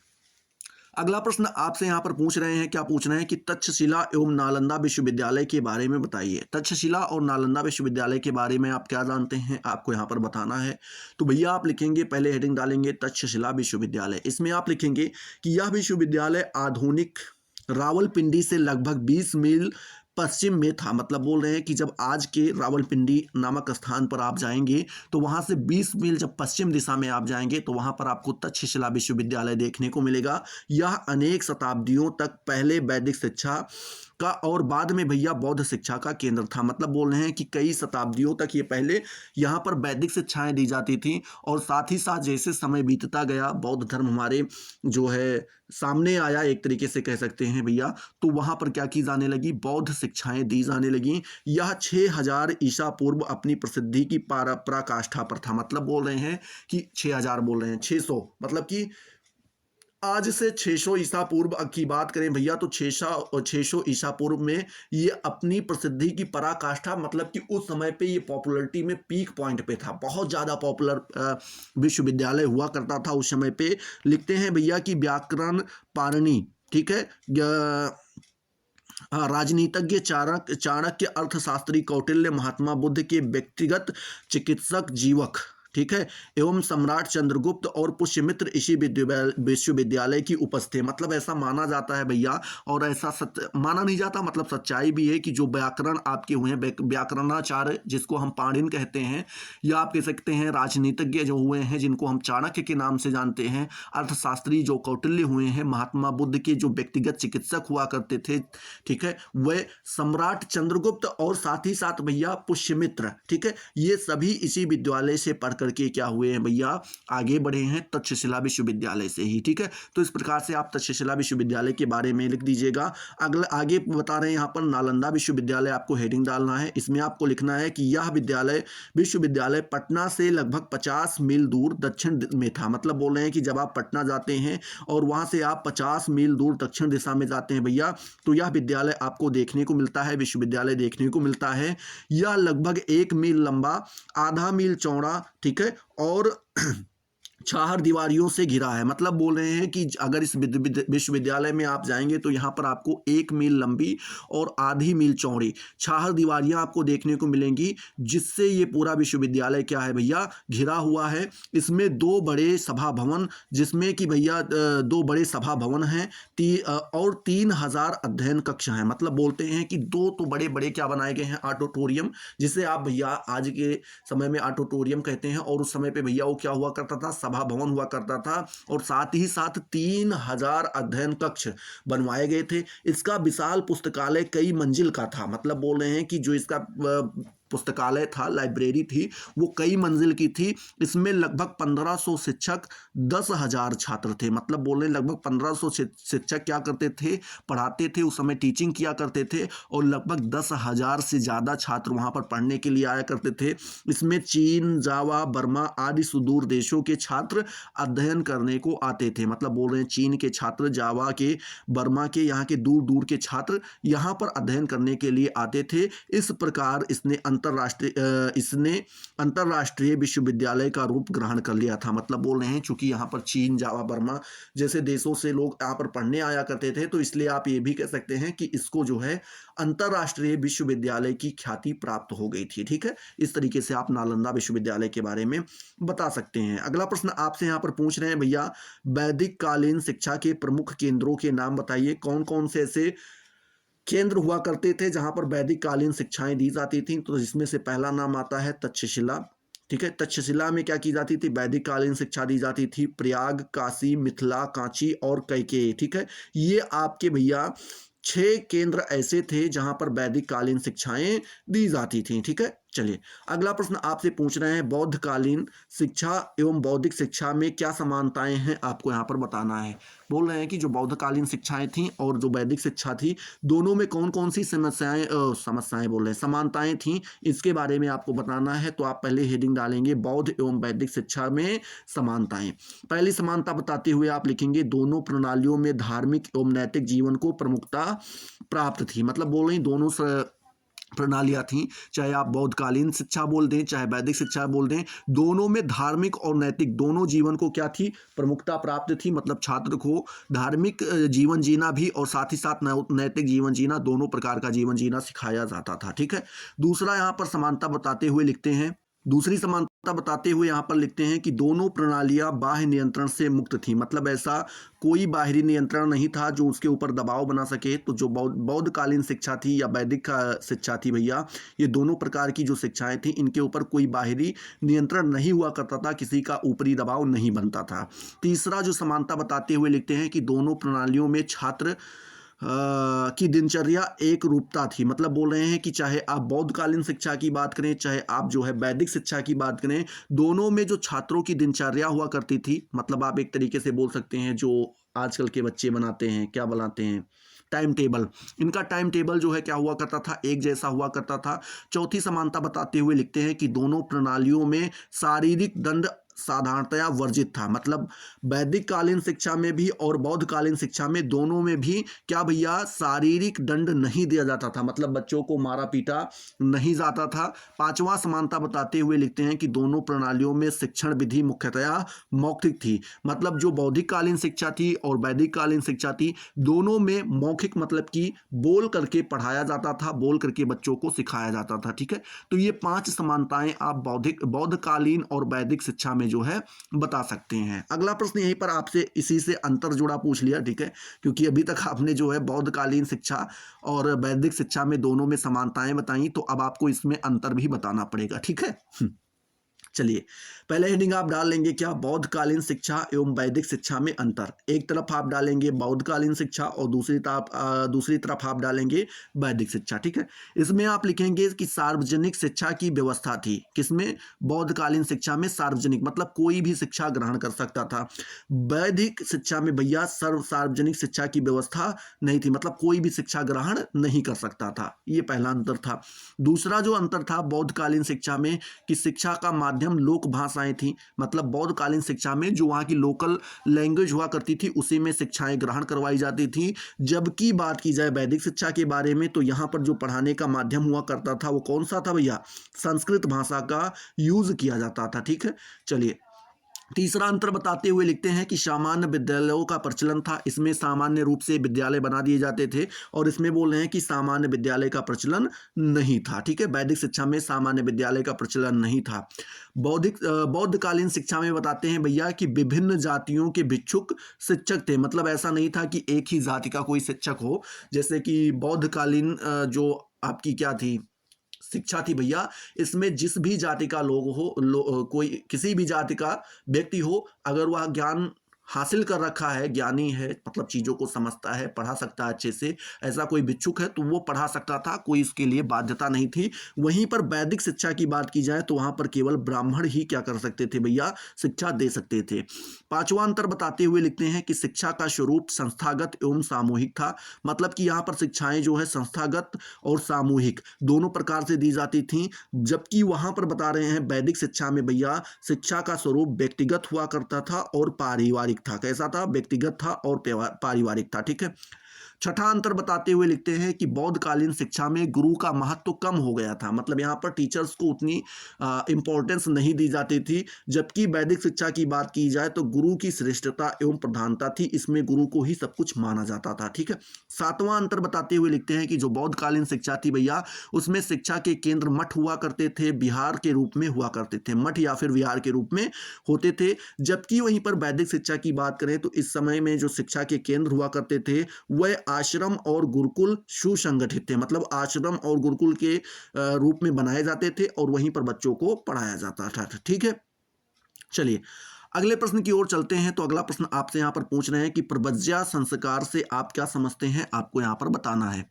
अगला प्रश्न आपसे यहां पर पूछ रहे हैं, क्या पूछ रहे हैं कि तक्षशिला एवं नालंदा विश्वविद्यालय के बारे में बताइए। तक्षशिला और नालंदा विश्वविद्यालय के बारे में आप क्या जानते हैं, आपको यहां पर बताना है। तो भैया आप लिखेंगे, पहले हेडिंग डालेंगे तक्षशिला विश्वविद्यालय। इसमें आप लिखेंगे कि यह विश्वविद्यालय आधुनिक रावलपिंडी से लगभग 20 मील पश्चिम में था। मतलब बोल रहे हैं कि जब आज के रावलपिंडी नामक स्थान पर आप जाएंगे तो वहां से 20 मील जब पश्चिम दिशा में आप जाएंगे तो वहां पर आपको तक्षशिला विश्वविद्यालय देखने को मिलेगा। यह अनेक शताब्दियों तक पहले वैदिक शिक्षा का और बाद में भैया बौद्ध शिक्षा का केंद्र था। मतलब बोल रहे हैं कि कई शताब्दियों तक ये पहले यहाँ पर वैदिक शिक्षाएं दी जाती थी और साथ ही साथ जैसे समय बीतता गया, बौद्ध धर्म हमारे जो है सामने आया, एक तरीके से कह सकते हैं भैया, तो वहां पर क्या की जाने लगी? बौद्ध शिक्षाएं दी जाने लगी। यह 6000 ईसा पूर्व अपनी प्रसिद्धि की पराकाष्ठा पर था। मतलब बोल रहे हैं कि 6000 बोल रहे हैं, 600 मतलब कि आज से 600 ईसा पूर्व की बात करें भैया तो 600 ईसा पूर्व में ये अपनी प्रसिद्धि की पराकाष्ठा, मतलब कि उस समय पे ये पॉपुलैरिटी में पीक पॉइंट पे था। बहुत ज़्यादा पॉपुलर विश्वविद्यालय हुआ करता था उस समय पे। लिखते हैं भैया कि व्याकरण पाणिनि, ठीक है, राजनीतिज्ञ चाणक्य, अर्थशास्त्री कौटिल्य, महात्मा बुद्ध के व्यक्तिगत चिकित्सक जीवक, ठीक है, एवं सम्राट चंद्रगुप्त और पुष्यमित्र इसी विश्वविद्यालय की उपस्थिति। मतलब ऐसा माना जाता है भैया, और ऐसा माना नहीं जाता, मतलब सच्चाई भी है कि जो व्याकरण आपके हुए हैं, व्याकरणाचार्य जिसको हम पाणिनि कहते हैं, या आप कह सकते हैं राजनीतिज्ञ जो हुए हैं जिनको हम चाणक्य के नाम से जानते हैं, अर्थशास्त्री जो कौटिल्य हुए हैं, महात्मा बुद्ध के जो व्यक्तिगत चिकित्सक हुआ करते थे, ठीक है, वह सम्राट चंद्रगुप्त और साथ ही साथ भैया पुष्यमित्र, ठीक है, ये सभी इसी विद्यालय से पढ़ करके क्या हुए हैं भैया, आगे बढ़े हैं तक्षशिला विश्वविद्यालय से ही। ठीक है, तो इस प्रकार से आप तक्षशिला विश्वविद्यालय के बारे में लिख दीजिएगा। अगला आगे बता रहे हैं यहाँ पर नालंदा विश्वविद्यालय, आपको हेडिंग डालना है। इसमें आपको लिखना है कि यह विश्वविद्यालय पटना से लगभग 50 मील दूर दक्षिण में था। मतलब बोल रहे हैं कि जब आप पटना जाते हैं और वहां से आप 50 मील दूर दक्षिण दिशा में जाते हैं भैया, तो यह विद्यालय आपको देखने को मिलता है, विश्वविद्यालय देखने को मिलता है। यह लगभग 1 मील लंबा, आधा मील चौड़ा, ठीक है, और 4 दीवारियों से घिरा है। मतलब बोल रहे हैं कि अगर इस विश्वविद्यालय में आप जाएंगे तो यहाँ पर आपको 1 मील लंबी और आधी मील चौड़ी 4 दीवारियां आपको देखने को मिलेंगी, जिससे ये पूरा विश्वविद्यालय क्या है भैया, घिरा हुआ है। इसमें 2 बड़े सभा भवन, जिसमें कि भैया 2 बड़े सभा भवन हैं और 3000 अध्ययन कक्ष हैं। मतलब बोलते हैं कि 2 तो बड़े बड़े क्या बनाए गए हैं, ऑडिटोरियम, जिसे आप भैया आज के समय में ऑडिटोरियम कहते हैं, और उस समय पे भैया वो क्या हुआ करता था, सभा भवन हुआ करता था, और साथ ही साथ 3000 अध्ययन कक्ष बनवाए गए थे। इसका विशाल पुस्तकालय कई मंजिल का था। मतलब बोल रहे हैं कि जो इसका पुस्तकालय था, लाइब्रेरी थी, वो कई मंजिल की थी। इसमें लगभग 1500 शिक्षक, 10,000 छात्र थे। मतलब बोल रहे हैं लगभग 1500 शिक्षक क्या करते थे, पढ़ाते थे, उस समय टीचिंग किया करते थे, और लगभग 10,000 से ज़्यादा छात्र वहाँ पर पढ़ने के लिए आया करते थे। इसमें चीन, जावा, बर्मा आदि सुदूर देशों के छात्र अध्ययन करने को आते थे। मतलब बोल रहे हैं चीन के छात्र, जावा के, बर्मा के, यहाँ के दूर दूर के छात्र यहाँ पर अध्ययन करने के लिए आते थे। इस प्रकार इसने इसने अंतर्राष्ट्रीय विश्वविद्यालय का रूप ग्रहण कर लिया था। मतलब बोल रहे हैं चूंकि यहाँ पर चीन, जावा, बर्मा जैसे देशों से लोग यहाँ पर पढ़ने आया करते थे, तो इसलिए आप ये भी कह सकते हैं कि इसको जो है अंतर्राष्ट्रीय विश्वविद्यालय की ख्याति प्राप्त हो गई थी। ठीक है, इस तरीके से आप नालंदा विश्वविद्यालय के बारे में बता सकते हैं। अगला प्रश्न आपसे यहाँ पर पूछ रहे हैं भैया, वैदिक कालीन शिक्षा के प्रमुख केंद्रों के नाम बताइए। कौन कौन से ऐसे केंद्र हुआ करते थे जहां पर वैदिक कालीन शिक्षाएं दी जाती थी? तो जिसमें से पहला नाम आता है तक्षशिला। ठीक है, तक्षशिला में क्या की जाती थी? वैदिक कालीन शिक्षा दी जाती थी। प्रयाग, काशी, मिथिला, कांची और कैकेयी। ठीक है, ये आपके भैया 6 केंद्र ऐसे थे जहां पर वैदिक कालीन शिक्षाएं दी जाती थी। ठीक है, चलिए अगला प्रश्न आपसे पूछ रहे हैं, बौद्ध कालीन शिक्षा एवं बौद्धिक शिक्षा में क्या समानताएं हैं, आपको यहाँ पर बताना है। बोल रहे हैं कि जो बौद्ध कालीन शिक्षाएं थी और जो वैदिक शिक्षा थी, दोनों में कौन कौन सी समस्याएं बोल रहे हैं, समानताएं थी, इसके बारे में आपको बताना है। तो आप पहले हेडिंग डालेंगे बौद्ध एवं वैदिक शिक्षा में समानताएं। पहली समानता बताते हुए आप लिखेंगे, दोनों प्रणालियों में धार्मिक एवं नैतिक जीवन को प्रमुखता प्राप्त थी। मतलब बोल रहे हैं दोनों प्रणालियां थी, चाहे आप बौद्धकालीन शिक्षा बोल दें चाहे वैदिक शिक्षा बोल दें, दोनों में धार्मिक और नैतिक दोनों जीवन को क्या थी? प्रमुखता प्राप्त थी। मतलब छात्र को धार्मिक जीवन जीना भी और साथ ही साथ नैतिक जीवन जीना, दोनों प्रकार का जीवन जीना सिखाया जाता था। ठीक है, दूसरा यहाँ पर समानता बताते हुए लिखते हैं, दूसरी समानता बताते हुए यहाँ पर लिखते हैं कि दोनों प्रणालियां बाह्य नियंत्रण से मुक्त थी। मतलब ऐसा कोई बाहरी नियंत्रण नहीं था जो उसके ऊपर दबाव बना सके। तो जो बौद्धकालीन शिक्षा थी या वैदिक शिक्षा थी भैया, ये दोनों प्रकार की जो शिक्षाएं थी, इनके ऊपर कोई बाहरी नियंत्रण नहीं हुआ करता था, किसी का ऊपरी दबाव नहीं बनता था। तीसरा जो समानता बताते हुए लिखते हैं कि दोनों प्रणालियों में छात्र की दिनचर्या एक रूपता थी। मतलब बोल रहे हैं कि चाहे आप बौद्धकालीन शिक्षा की बात करें चाहे आप जो है वैदिक शिक्षा की बात करें, दोनों में जो छात्रों की दिनचर्या हुआ करती थी, मतलब आप एक तरीके से बोल सकते हैं जो आजकल के बच्चे बनाते हैं, क्या बनाते हैं, टाइम टेबल, इनका टाइम टेबल जो है क्या हुआ करता था? एक जैसा हुआ करता था। चौथी समानता बताते हुए लिखते हैं कि दोनों प्रणालियों में शारीरिक दंड साधारणतया वर्जित था। मतलब वैदिक कालीन शिक्षा में भी और बौद्ध कालीन शिक्षा में, दोनों में भी क्या भैया? शारीरिक दंड नहीं दिया जाता था। मतलब बच्चों को मारा पीटा नहीं जाता था। पांचवा समानता बताते हुए लिखते हैं कि दोनों प्रणालियों में शिक्षण विधि मुख्यतया मौखिक थी। मतलब जो बौद्धिक कालीन शिक्षा थी और वैदिक कालीन शिक्षा थी, दोनों में मौखिक मतलब कि बोल करके पढ़ाया जाता था, बोल करके बच्चों को सिखाया जाता था। ठीक है, तो ये 5 समानताएं आप बौद्धकालीन और वैदिक शिक्षा में जो है बता सकते हैं। अगला प्रश्न यहीं पर आपसे इसी से अंतर जुड़ा पूछ लिया। ठीक है, क्योंकि अभी तक आपने जो है बौद्धकालीन शिक्षा और वैदिक शिक्षा में दोनों में समानताएं बताई, तो अब आपको इसमें अंतर भी बताना पड़ेगा। ठीक है, चलिए पहले हेडिंग आप डाल लेंगे क्या? बौद्धकालीन शिक्षा एवं वैदिक शिक्षा में अंतर। एक तरफ आप डालेंगे बौद्धकालीन शिक्षा और दूसरी तरफ आप डालेंगे वैदिक शिक्षा। ठीक है, इसमें आप लिखेंगे कि सार्वजनिक शिक्षा की व्यवस्था थी। किसमें? बौद्धकालीन शिक्षा में सार्वजनिक, मतलब कोई भी शिक्षा ग्रहण कर सकता था। वैदिक शिक्षा में भैया सार्वजनिक शिक्षा की व्यवस्था नहीं थी, मतलब कोई भी शिक्षा ग्रहण नहीं कर सकता था। ये पहला अंतर था। दूसरा जो अंतर था बौद्धकालीन शिक्षा में कि शिक्षा का माध्यम लोक भाषाएं थी। मतलब बौद्धकालीन शिक्षा में जो वहां की लोकल लैंग्वेज हुआ करती थी, उसी में शिक्षाएं ग्रहण करवाई जाती थी। जबकि बात की जाए वैदिक शिक्षा के बारे में, तो यहां पर जो पढ़ाने का माध्यम हुआ करता था वो कौन सा था भैया? संस्कृत भाषा का यूज किया जाता था। ठीक है, चलिए तीसरा अंतर बताते हुए लिखते हैं कि सामान्य विद्यालयों का प्रचलन था। इसमें सामान्य रूप से विद्यालय बना दिए जाते थे और इसमें बोल रहे हैं कि सामान्य विद्यालय का प्रचलन नहीं था। ठीक है, वैदिक शिक्षा में सामान्य विद्यालय का प्रचलन नहीं था। बौद्धकालीन शिक्षा में बताते हैं भैया कि विभिन्न जातियों के भिक्षुक शिक्षक थे। मतलब ऐसा नहीं था कि एक ही जाति का कोई शिक्षक हो, जैसे कि बौद्धकालीन जो आपकी क्या थी शिक्षा थी भैया, इसमें जिस भी जाति का लोग हो कोई किसी भी जाति का व्यक्ति हो, अगर वह ज्ञान हासिल कर रखा है, ज्ञानी है, मतलब चीज़ों को समझता है, पढ़ा सकता है अच्छे से, ऐसा कोई भिक्षुक है तो वो पढ़ा सकता था, कोई इसके लिए बाध्यता नहीं थी। वहीं पर वैदिक शिक्षा की बात की जाए तो वहाँ पर केवल ब्राह्मण ही क्या कर सकते थे भैया? शिक्षा दे सकते थे। पांचवा अंतर बताते हुए लिखते हैं कि शिक्षा का स्वरूप संस्थागत एवं सामूहिक था। मतलब कि यहाँ पर शिक्षाएं जो है संस्थागत और सामूहिक दोनों प्रकार से दी जाती थी। जबकि वहाँ पर बता रहे हैं वैदिक शिक्षा में भैया शिक्षा का स्वरूप व्यक्तिगत हुआ करता था और पारिवारिक था। कैसा था? व्यक्तिगत था और पारिवारिक था। ठीक है, छठा अंतर बताते हुए लिखते हैं कि बौद्धकालीन शिक्षा में गुरु का महत्व कम हो गया था, मतलब यहाँ पर टीचर्स को उतनी इंपॉर्टेंस नहीं दी जाती थी, जबकि वैदिक शिक्षा की बात की जाए तो गुरु की श्रेष्ठता एवं प्रधानता थी, इसमें गुरु को ही सब कुछ माना जाता था। ठीक है, सातवां अंतर बताते हुए लिखते हैं कि जो बौद्धकालीन शिक्षा थी भैया, उसमें शिक्षा के केंद्र मठ हुआ करते थे, विहार के रूप में हुआ करते थे, मठ या फिर विहार के रूप में होते थे। जबकि वहीं पर वैदिक शिक्षा की बात करें तो इस समय में जो शिक्षा के केंद्र हुआ करते थे वह आश्रम और गुरुकुल सुसंगठित थे, मतलब आश्रम और गुरुकुल के रूप में बनाए जाते थे और वहीं पर बच्चों को पढ़ाया जाता था। ठीक है, चलिए अगले प्रश्न की ओर चलते हैं। तो अगला प्रश्न आपसे यहां पर पूछ रहे हैं कि प्रव्रज्या संस्कार से आप क्या समझते हैं, आपको यहां पर बताना है।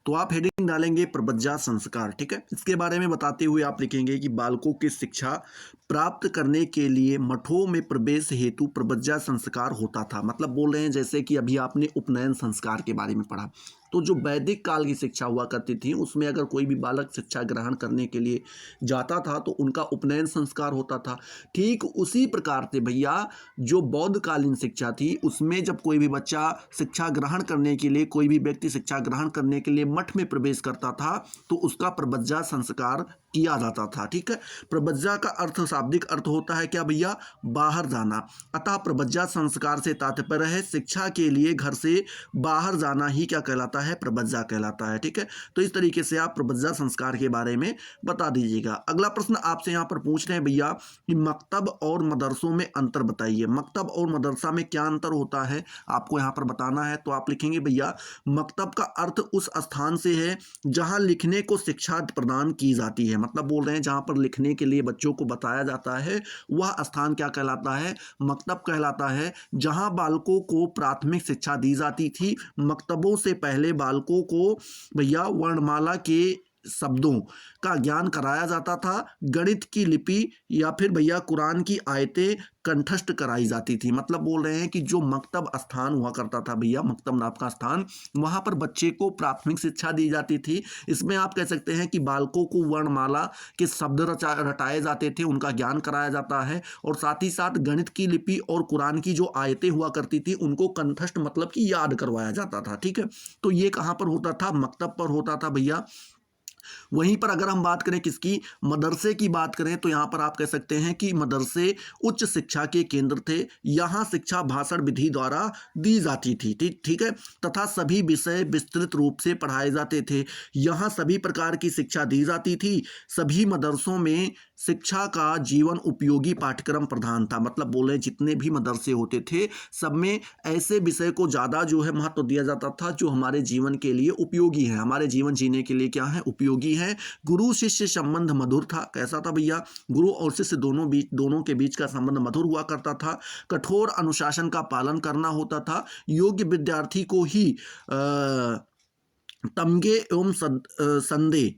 तो आप हेडिंग डालेंगे प्रव्रज्या संस्कार। ठीक है, इसके बारे में बताते हुए आप लिखेंगे कि बालकों की शिक्षा प्राप्त करने के लिए मठों में प्रवेश हेतु प्रव्रज्या संस्कार होता था। मतलब बोल रहे हैं जैसे कि अभी आपने उपनयन संस्कार के बारे में पढ़ा, तो जो वैदिक काल की शिक्षा हुआ करती थी उसमें अगर कोई भी बालक शिक्षा ग्रहण करने के लिए जाता था तो उनका उपनयन संस्कार होता था। ठीक उसी प्रकार से भैया जो बौद्धकालीन शिक्षा थी उसमें जब कोई भी बच्चा शिक्षा ग्रहण करने के लिए, कोई भी व्यक्ति शिक्षा ग्रहण करने के लिए मठ में प्रवेश करता था तो उसका प्रव्रज्या संस्कार किया जाता था। ठीक है, प्रव्रज्या का अर्थ, शाब्दिक अर्थ होता है क्या भैया, बाहर जाना। अतः प्रव्रज्या संस्कार से तात्पर्य है शिक्षा के लिए घर से बाहर जाना ही क्या कहलाता है, प्रव्रज्या कहलाता है। ठीक है, तो इस तरीके से आप प्रव्रज्या संस्कार के बारे में बता दीजिएगा। अगला प्रश्न आपसे यहाँ पर पूछ रहे हैं भैया कि मकतब और मदरसों में अंतर बताइए। मकतब और मदरसा में क्या अंतर होता है आपको यहाँ पर बताना है। तो आप लिखेंगे भैया मकतब का अर्थ उस स्थान से है जहाँ लिखने को शिक्षा प्रदान की जाती है, मतलब बोल रहे हैं जहाँ पर लिखने के लिए बच्चों को बताया जाता है वह स्थान क्या कहलाता है, मकतब कहलाता है। जहाँ बालकों को प्राथमिक शिक्षा दी जाती थी, मकतबों से पहले बालकों को भैया वर्णमाला के शब्दों का ज्ञान कराया जाता था, गणित की लिपि या फिर भैया कुरान की आयतें कंठस्थ कराई जाती थी। मतलब बोल रहे हैं कि जो मकतब स्थान हुआ करता था भैया, मकतब नाम का स्थान, वहां पर बच्चे को प्राथमिक शिक्षा दी जाती थी। इसमें आप कह सकते हैं कि बालकों को वर्णमाला के शब्द रटाए जाते थे, उनका ज्ञान कराया जाता है, और साथ ही साथ गणित की लिपि और कुरान की जो आयतें हुआ करती थी उनको कंठस्थ मतलब कि याद करवाया जाता था। ठीक है, तो ये कहाँ पर होता था, मकतब पर होता था भैया। वहीं पर अगर हम बात करें किसकी, मदरसे की बात करें तो यहाँ पर आप कह सकते हैं कि मदरसे उच्च शिक्षा के केंद्र थे। यहाँ शिक्षा भाषण विधि द्वारा दी जाती थी। ठीक है, तथा सभी विषय विस्तृत रूप से पढ़ाए जाते थे। यहाँ सभी प्रकार की शिक्षा दी जाती थी। सभी मदरसों में शिक्षा का जीवन उपयोगी पाठ्यक्रम प्रधान था। मतलब बोले जितने भी मदरसे होते थे सब में ऐसे विषय को ज़्यादा जो है महत्व दिया जाता था जो हमारे जीवन के लिए उपयोगी है, हमारे जीवन जीने के लिए क्या है, उपयोगी है। गुरु शिष्य संबंध मधुर था। कैसा था भैया, गुरु और शिष्य दोनों के बीच का संबंध मधुर हुआ करता था। कठोर अनुशासन का पालन करना होता था। योग्य विद्यार्थी को ही तमगे एवं संदेह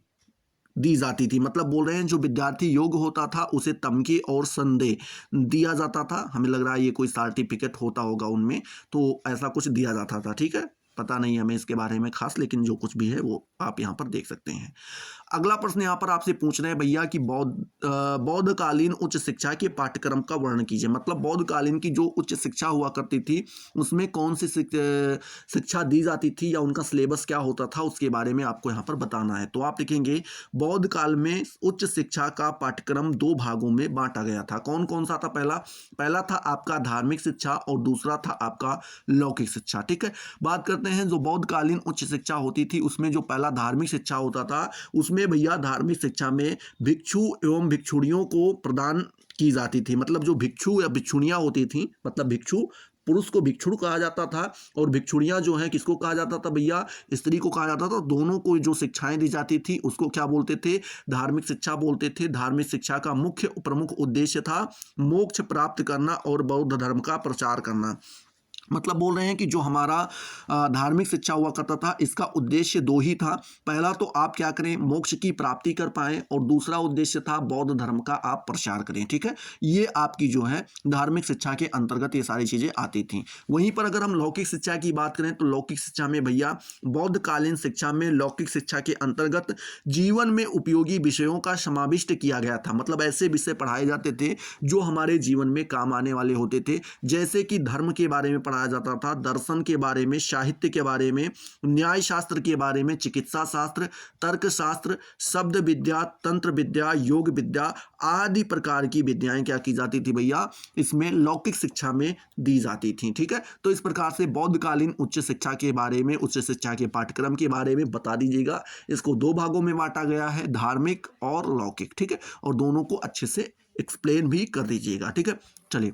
दी जाती थी। मतलब बोल रहे हैं जो विद्यार्थी योग्य होता था उसे तमगे और संदेह दिया जाता था। हमें लग रहा है ये कोई सर्टिफिकेट होता होगा उनमें, तो ऐसा कुछ दिया जाता था। ठीक है, पता नहीं हमें इसके बारे में खास, लेकिन जो कुछ भी है वो आप यहाँ पर देख सकते हैं। अगला प्रश्न यहाँ पर आपसे पूछ रहे हैं भैया कि बौद्धकालीन उच्च शिक्षा के पाठ्यक्रम का वर्णन कीजिए। मतलब बौद्धकालीन की जो उच्च शिक्षा हुआ करती थी उसमें कौन सी शिक्षा दी जाती थी या उनका सिलेबस क्या होता था उसके बारे में आपको यहाँ पर बताना है। तो आप लिखेंगे बौद्ध काल में उच्च शिक्षा का पाठ्यक्रम दो भागों में बांटा गया था। कौन कौन सा था, पहला था आपका धार्मिक शिक्षा और दूसरा था आपका लौकिक शिक्षा। ठीक है, बात करते हैं जो बौद्धकालीन उच्च शिक्षा होती थी उसमें जो पहला धार्मिक शिक्षा होता था उसमें भैया धार्मिक शिक्षा में भिक्षु एवं भिक्षुणियों को प्रदान की जाती थी। मतलब जो भिक्षु या भिक्षुणियां होती थी, मतलब भिक्षु पुरुष को भिक्षुण कहा जाता था और भिक्षुणियां जो है किसको कहा जाता था भैया, स्त्री को कहा जाता था। दोनों को जो शिक्षाएं दी जाती थी उसको क्या बोलते थे, धार्मिक शिक्षा बोलते थे। धार्मिक शिक्षा का मुख्य प्रमुख उद्देश्य था मोक्ष प्राप्त करना और बौद्ध धर्म का प्रचार करना। मतलब बोल रहे हैं कि जो हमारा धार्मिक शिक्षा हुआ करता था इसका उद्देश्य दो ही था। पहला तो आप क्या करें, मोक्ष की प्राप्ति कर पाएं, और दूसरा उद्देश्य था बौद्ध धर्म का आप प्रचार करें। ठीक है, ये आपकी जो है धार्मिक शिक्षा के अंतर्गत ये सारी चीजें आती थी। वहीं पर अगर हम लौकिक शिक्षा की बात करें तो लौकिक शिक्षा में भैया बौद्धकालीन शिक्षा में लौकिक शिक्षा के अंतर्गत जीवन में उपयोगी विषयों का समाविष्ट किया गया था। मतलब ऐसे विषय पढ़ाए जाते थे जो हमारे जीवन में काम आने वाले होते थे, जैसे कि धर्म के बारे में पढ़ाया पढ़ाया जाता था, दर्शन के बारे में, साहित्य के बारे में, न्याय शास्त्र के बारे में, चिकित्सा शास्त्र, तर्क शास्त्र, शब्द विद्या, तंत्र विद्या, योग विद्या आदि प्रकार की विद्याएं क्या की जाती थी भैया, इसमें लौकिक शिक्षा में दी जाती थी। ठीक है, तो इस प्रकार से बौद्धकालीन उच्च शिक्षा के बारे में, उच्च शिक्षा के पाठ्यक्रम के बारे में बता दीजिएगा। इसको दो भागों में बांटा गया है, धार्मिक और लौकिक। ठीक है, और दोनों को अच्छे से एक्सप्लेन भी कर दीजिएगा। ठीक है, चलिए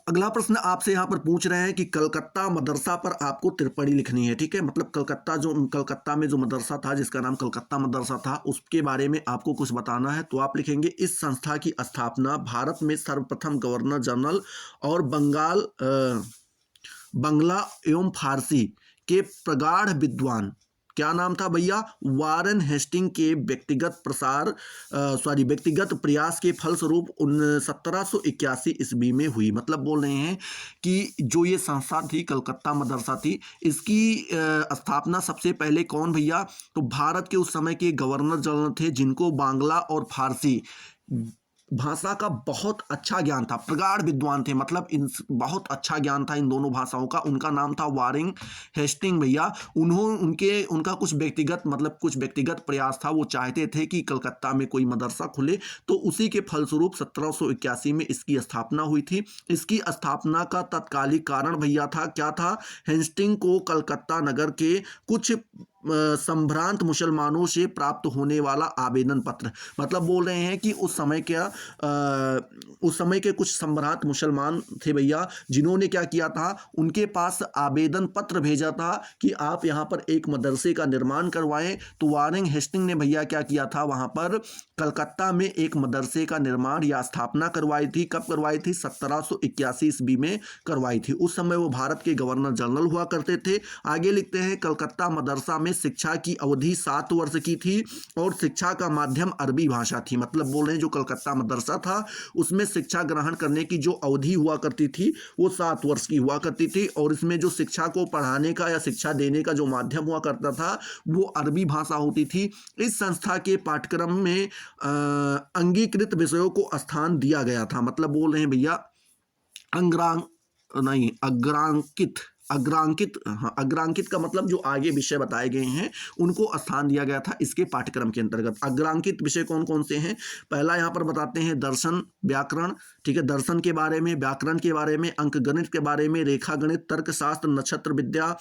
अगला प्रश्न आपसे यहाँ पर पूछ रहे हैं कि कलकत्ता मदरसा पर आपको टिप्पणी लिखनी है। ठीक है, मतलब कलकत्ता में जो मदरसा था जिसका नाम कलकत्ता मदरसा था उसके बारे में आपको कुछ बताना है। तो आप लिखेंगे, इस संस्था की स्थापना भारत में सर्वप्रथम गवर्नर जनरल और बंगला एवं फारसी के प्रगाढ़ विद्वान, क्या नाम था भैया, वारेन हेस्टिंग के व्यक्तिगत प्रयास के फलस्वरूप 1781 ईस्वी में हुई। मतलब बोल रहे हैं कि जो ये संस्था थी, कलकत्ता मदरसा थी, इसकी स्थापना सबसे पहले कौन भैया, तो भारत के उस समय के गवर्नर जनरल थे जिनको बांग्ला और फारसी भाषा का बहुत अच्छा ज्ञान था, प्रगाढ़ विद्वान थे, मतलब इन बहुत अच्छा ज्ञान था इन दोनों भाषाओं का। उनका नाम था वारेन हेस्टिंग भैया। उनका कुछ व्यक्तिगत प्रयास था, वो चाहते थे कि कलकत्ता में कोई मदरसा खुले, तो उसी के फलस्वरूप 1781 में इसकी स्थापना हुई थी। इसकी स्थापना का तत्कालिक कारण भैया था, क्या था, हेस्टिंग को कलकत्ता नगर के कुछ संभ्रांत मुसलमानों से प्राप्त होने वाला आवेदन पत्र, मतलब बोल रहे हैं कि उस समय के कुछ संभ्रांत मुसलमान थे भैया, जिन्होंने क्या किया था, उनके पास आवेदन पत्र भेजा था कि आप यहाँ पर एक मदरसे का निर्माण करवाएं। तो वारेन हेस्टिंग ने भैया क्या किया था, वहाँ पर कलकत्ता में एक मदरसे का निर्माण या स्थापना करवाई थी। कब करवाई थी, 1781 ईस्वी में करवाई थी। उस समय वो भारत के गवर्नर जनरल हुआ करते थे। आगे लिखते हैं, कलकत्ता मदरसा में शिक्षा की अवधि 7 वर्ष की थी और शिक्षा का माध्यम अरबी भाषा थी। मतलब बोल रहे हैं जो कलकत्ता मदरसा था उसमें शिक्षा ग्रहण करने की जो अवधि हुआ करती थी वो 7 वर्ष की हुआ करती थी, और इसमें जो शिक्षा को पढ़ाने का या शिक्षा देने का जो माध्यम हुआ करता था वो अरबी भाषा होती थी। इस संस्था के पाठ्यक्रम में अंगीकृत विषयों को स्थान दिया गया था। मतलब बोल रहे हैं भैया अग्रांकित का मतलब जो आगे विषय बताए गए हैं उनको स्थान दिया गया था इसके पाठ्यक्रम के अंतर्गत। अग्रांकित विषय कौन कौन से हैं, पहला यहाँ पर बताते हैं दर्शन व्याकरण। ठीक है, दर्शन के बारे में, व्याकरण के बारे में, अंक गणित के बारे में, रेखा गणित, तर्कशास्त्र, नक्षत्र विद्या,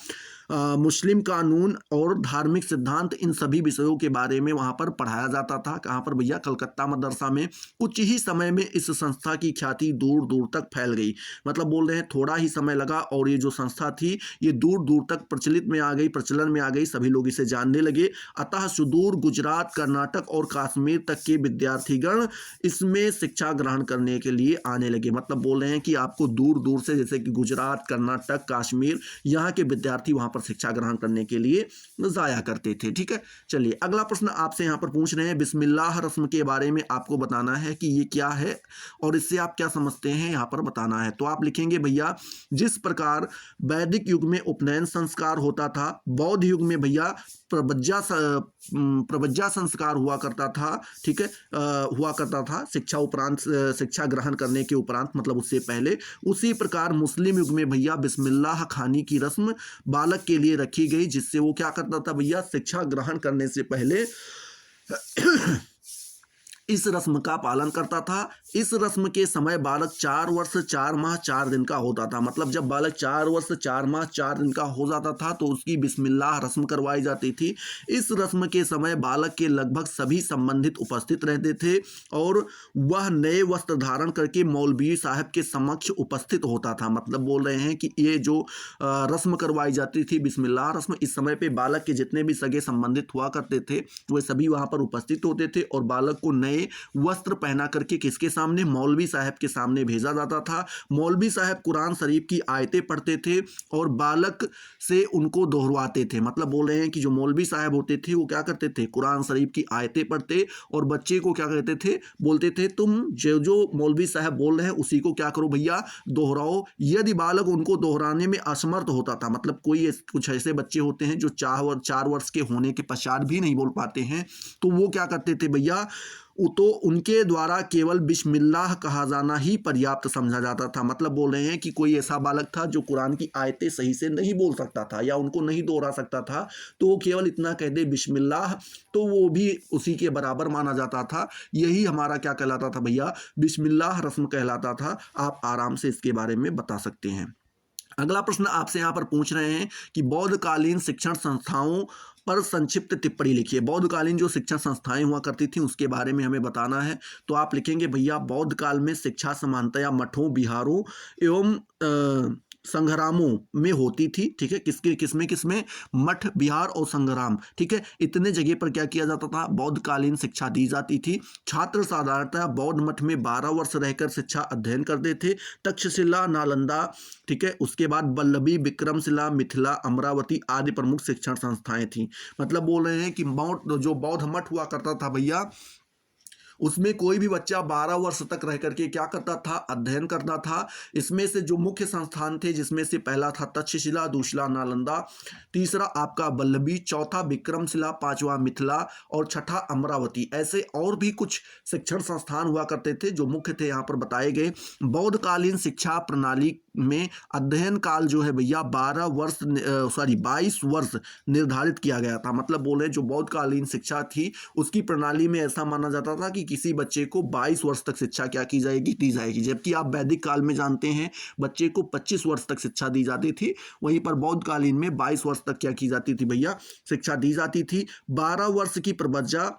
मुस्लिम कानून और धार्मिक सिद्धांत, इन सभी विषयों के बारे में वहाँ पर पढ़ाया जाता था। कहाँ पर भैया, कलकत्ता मदरसा में। कुछ ही समय में इस संस्था की ख्याति दूर दूर तक फैल गई। मतलब बोल रहे हैं थोड़ा ही समय लगा और ये जो संस्था थी ये दूर दूर तक प्रचलन में आ गई, सभी लोग इसे जानने लगे। अतः सुदूर गुजरात, कर्नाटक और कश्मीर तक के विद्यार्थीगण इसमें शिक्षा ग्रहण करने के लिए आने लगे। मतलब बोल रहे हैं कि आपको दूर दूर से, जैसे कि गुजरात, कर्नाटक, कश्मीर, यहाँ के विद्यार्थी वहाँ पर शिक्षा ग्रहण करने के लिए जाया करते थे। ठीक है, चलिए अगला प्रश्न आपसे यहाँ पर पूछ रहे हैं, बिस्मिल्लाह रस्म के बारे में आपको बताना है कि ये क्या है और इससे आप क्या समझते हैं, यहाँ पर बताना है। तो आप लिखेंगे भैया, जिस प्रकार वैदिक युग में उपनयन संस्कार होता था, बौद्ध युग में भैया प्रवज्जा संस्कार हुआ करता था। ठीक है, हुआ करता था शिक्षा ग्रहण करने के उपरांत, मतलब उससे पहले। उसी प्रकार मुस्लिम युग में भैया बिस्मिल्लाह खानी की रस्म बालक के लिए रखी गई, जिससे वो क्या करता था भैया, शिक्षा ग्रहण करने से पहले इस रस्म का पालन करता था। इस रस्म के समय बालक 4 वर्ष 4 माह 4 दिन का होता था। मतलब जब बालक 4 वर्ष 4 माह 4 दिन का हो जाता था तो उसकी बिस्मिल्लाह रस्म करवाई जाती थी। इस रस्म के समय बालक के लगभग सभी संबंधित उपस्थित रहते थे और वह नए वस्त्र धारण करके मौलवी साहब के समक्ष उपस्थित होता था। मतलब बोल रहे हैं कि ये जो रस्म करवाई जाती थी बिस्मिल्लाह रस्म, इस समय पे बालक के जितने भी सगे संबंधित हुआ करते थे वे सभी वहाँ पर उपस्थित होते थे और बालक को नए वस्त्र पहना करके किसके सामने, मौलवी साहब के सामने भेजा जाता था। मौलवी साहब कुरान शरीफ की आयतें पढ़ते थे और बालक से उनको दोहराते थे। मतलब बोल रहे हैं कि जो मौलवी साहब होते थे वो क्या करते थे, कुरान शरीफ की आयतें पढ़ते और बच्चे को क्या कहते थे, बोलते थे तुम जो मौलवी साहब बोल रहे हैं उसी को क्या करो भैया, दोहराओ। यदि बालक उनको दोहराने में असमर्थ होता था, मतलब कुछ ऐसे बच्चे होते हैं जो 4 वर्ष के होने के पश्चात भी नहीं बोल पाते हैं, तो वो क्या करते थे भैया, तो उनके द्वारा केवल बिस्मिल्लाह कहा जाना ही पर्याप्त समझा जाता था। मतलब बोल रहे हैं कि कोई ऐसा बालक था जो कुरान की आयतें सही से नहीं बोल सकता था या उनको नहीं दोहरा सकता था, तो वो केवल इतना कह दे बिस्मिल्लाह, तो वो भी उसी के बराबर माना जाता था। यही हमारा क्या कहलाता था भैया, बिस्मिल्लाह रस्म कहलाता था। आप आराम से इसके बारे में बता सकते हैं। अगला प्रश्न आपसे यहाँ पर पूछ रहे हैं कि बौद्धकालीन शिक्षण संस्थाओं पर संक्षिप्त टिप्पणी लिखिए। बौद्धकालीन जो शिक्षण संस्थाएं हुआ करती थी उसके बारे में हमें बताना है। तो आप लिखेंगे भैया, बौद्ध काल में शिक्षा सामान्यतया मठों, बिहारों एवं संग्रामों में होती थी। ठीक है, किसमें मठ, बिहार और संग्राम। ठीक है, इतने जगह पर क्या किया जाता था, बौद्धकालीन शिक्षा दी जाती थी। छात्र साधारणतः बौद्ध मठ में 12 वर्ष रहकर शिक्षा अध्ययन करते थे। तक्षशिला, नालंदा, ठीक है, उसके बाद वल्लभी, विक्रमशिला, मिथिला, अमरावती आदि प्रमुख शिक्षण संस्थाएं थी। मतलब बोल रहे हैं कि जो बौद्ध मठ हुआ करता था भैया, उसमें कोई भी बच्चा 12 वर्ष तक रह करके क्या करता था, अध्ययन करता था। इसमें से जो मुख्य संस्थान थे, जिसमें से पहला था तक्षशिला, दूसरा नालंदा, तीसरा आपका वल्लभी, चौथा विक्रमशिला, पांचवा मिथिला और छठा अमरावती। ऐसे और भी कुछ शिक्षण संस्थान हुआ करते थे जो मुख्य थे यहाँ पर बताए गए। बौद्धकालीन शिक्षा प्रणाली में अध्ययन काल जो है भैया 22 वर्ष निर्धारित किया गया था। मतलब बोले जो बौद्धकालीन शिक्षा थी उसकी प्रणाली में ऐसा माना जाता था कि किसी बच्चे को 22 वर्ष तक शिक्षा क्या की जाएगी, दी जाएगी। जबकि आप वैदिक काल में जानते हैं बच्चे को 25 वर्ष तक शिक्षा दी जाती थी, वहीं पर बौद्धकालीन में 22 वर्ष तक क्या की जाती थी भैया, शिक्षा दी जाती थी। 12 वर्ष की प्रवज्जा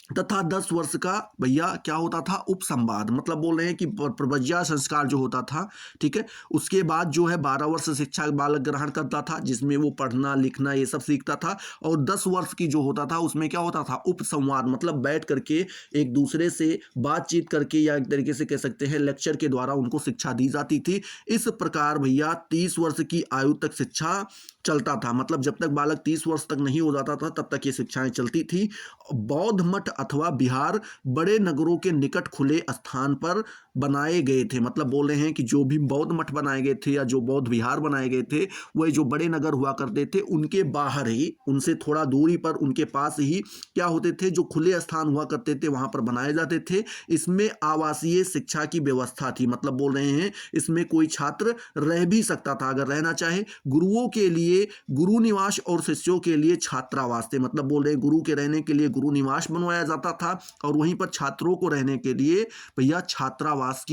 तथा 10 वर्ष का भैया क्या होता था, उपसंवाद। मतलब बोल रहे हैं कि प्रवज्या संस्कार जो होता था, ठीक है, उसके बाद जो है 12 वर्ष शिक्षा बालक ग्रहण करता था, जिसमें वो पढ़ना लिखना ये सब सीखता था। और 10 वर्ष की जो होता था उसमें क्या होता था, उपसंवाद। मतलब बैठ करके एक दूसरे से बातचीत करके या एक तरीके से कह सकते हैं लेक्चर के द्वारा उनको शिक्षा दी जाती थी। इस प्रकार भैया 30 वर्ष की आयु तक शिक्षा चलता था। मतलब जब तक बालक 30 वर्ष तक नहीं हो जाता था तब तक ये शिक्षाएं चलती थी। बौद्ध मठ अथवा बिहार बड़े नगरों के निकट खुले स्थान पर बनाए गए थे। मतलब बोल रहे हैं कि जो भी बौद्ध मठ बनाए गए थे या जो बौद्ध विहार बनाए गए थे वह जो बड़े नगर हुआ करते थे उनके बाहर ही, उनसे थोड़ा दूरी पर, उनके पास ही क्या होते थे, जो खुले स्थान हुआ करते थे वहां पर बनाए जाते थे। इसमें आवासीय शिक्षा की व्यवस्था थी। मतलब बोल रहे हैं इसमें कोई छात्र रह भी सकता था अगर रहना चाहे। गुरुओं के लिए गुरु निवास और शिष्यों के लिए छात्रावास थे। मतलब बोल रहे हैं गुरु के रहने के लिए गुरु निवास बनवाया जाता था और वहीं पर छात्रों को रहने के लिए भैया छात्रावास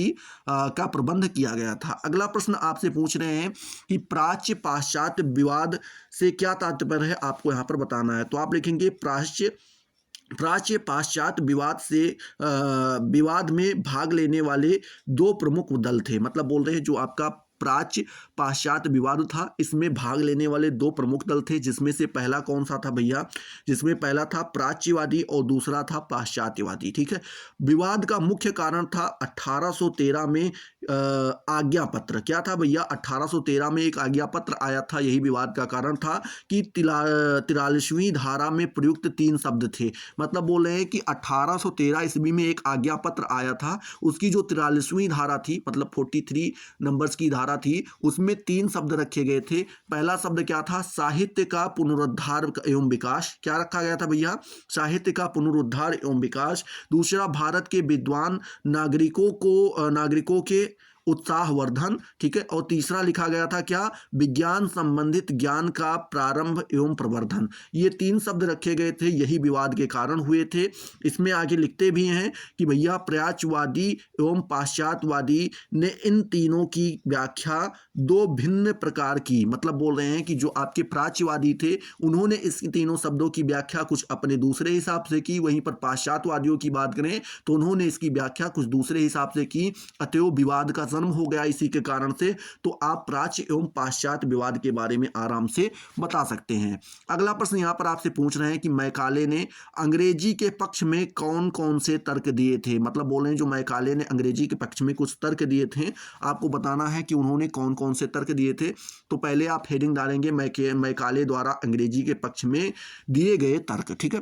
का प्रबंध किया गया था। अगला प्रश्न आपसे पूछ रहे हैं कि प्राच्य पाश्चात्य विवाद से क्या तात्पर्य है, आपको यहां पर बताना है। तो आप लिखेंगे प्राच्य पाश्चात्य विवाद में भाग लेने वाले दो प्रमुख दल थे। मतलब बोल रहे हैं जो आपका प्राच्य पाश्चात्य विवाद था इसमें भाग लेने वाले दो प्रमुख दल थे, जिसमें से पहला कौन सा था भैया, जिसमें पहला था प्राच्यवादी और दूसरा था पाश्चात्यवादी। ठीक है, विवाद का मुख्य कारण था 1813 में आज्ञा पत्र। क्या था भैया, 1813 में एक आज्ञा पत्र आया था। यही विवाद का कारण था कि 43वीं धारा में प्रयुक्त 3 शब्द थे। मतलब बोल रहे हैं कि 1813 ईस्वी में एक आज्ञा पत्र आया था, उसकी जो 43वीं धारा थी, मतलब 43 नंबर्स की धारा थी, उसमें 3 शब्द रखे गए थे। पहला शब्द क्या था, साहित्य का पुनरुद्धार एवं विकास। क्या रखा गया था भैया, साहित्य का पुनरुद्धार एवं विकास। दूसरा, भारत के विद्वान नागरिकों के उत्साहवर्धन। ठीक है, और तीसरा लिखा गया था क्या, विज्ञान संबंधित ज्ञान का प्रारंभ एवं प्रवर्धन। ये 3 शब्द रखे गए थे, यही विवाद के कारण हुए थे। इसमें आगे लिखते भी हैं कि भैया प्राच्यवादी एवं पाश्चात्यवादी ने इन तीनों की व्याख्या 2 भिन्न प्रकार की। मतलब बोल रहे हैं कि जो आपके प्राच्यवादी थे उन्होंने इस तीनों शब्दों की व्याख्या कुछ अपने दूसरे हिसाब से की, वहीं पर पाश्चात्यवादियों की बात करें तो उन्होंने इसकी व्याख्या कुछ दूसरे हिसाब से की। अतएव विवाद का जन्म हो गया इसी के कारण से। तो आप प्राच्य एवं पाश्चात्य विवाद के बारे में आराम से बता सकते हैं। अगला प्रश्न यहां पर आपसे पूछ रहे हैं कि मैकाले ने अंग्रेजी के पक्ष में कौन कौन से तर्क दिए थे। मतलब बोल रहे हैं जो मैकाले ने अंग्रेजी के पक्ष में कुछ तर्क दिए थे, आपको बताना है कि उन्होंने कौन कौन से तर्क दिए थे। तो पहले आप हेडिंग डालेंगे मैकाले द्वारा अंग्रेजी के पक्ष में दिए गए तर्क। ठीक है,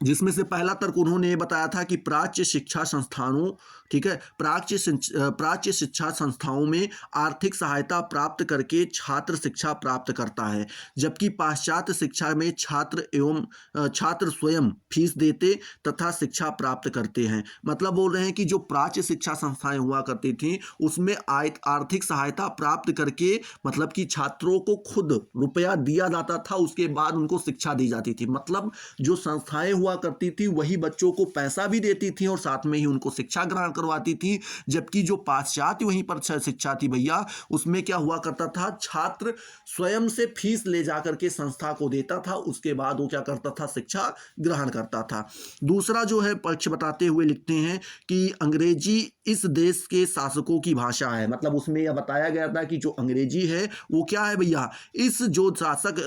जिसमें से पहला तर्क उन्होंने ये बताया था कि प्राच्य शिक्षा संस्थानों, ठीक है, प्राच्य शिक्षा संस्थाओं में आर्थिक सहायता प्राप्त करके छात्र शिक्षा प्राप्त करता है, जबकि पाश्चात्य शिक्षा में छात्र स्वयं फीस देते तथा शिक्षा प्राप्त करते हैं। मतलब बोल रहे हैं कि जो प्राच्य शिक्षा संस्थाएं हुआ करती थी उसमें आर्थिक सहायता प्राप्त करके, मतलब कि छात्रों को खुद रुपया दिया जाता था, उसके बाद उनको शिक्षा दी जाती थी। मतलब जो संस्थाएं हुआ करती थी वही बच्चों को पैसा भी देती थी और साथ में ही उनको शिक्षा ग्रहण करवाती थी, जबकि जो पाश्चात्य वहीं पर शिक्षा थी भैया, उसमें क्या हुआ करता था, छात्र स्वयं से फीस ले जाकर के संस्था को देता था, उसके बाद वो क्या करता था, शिक्षा ग्रहण करता था। दूसरा जो है पक्ष बताते हुए लिखते हैं कि अंग्रेजी इस देश के शासकों की भाषा है। मतलब उसमें यह बताया गया था कि जो अंग्रेजी है वो क्या है भैया, इस जो शासक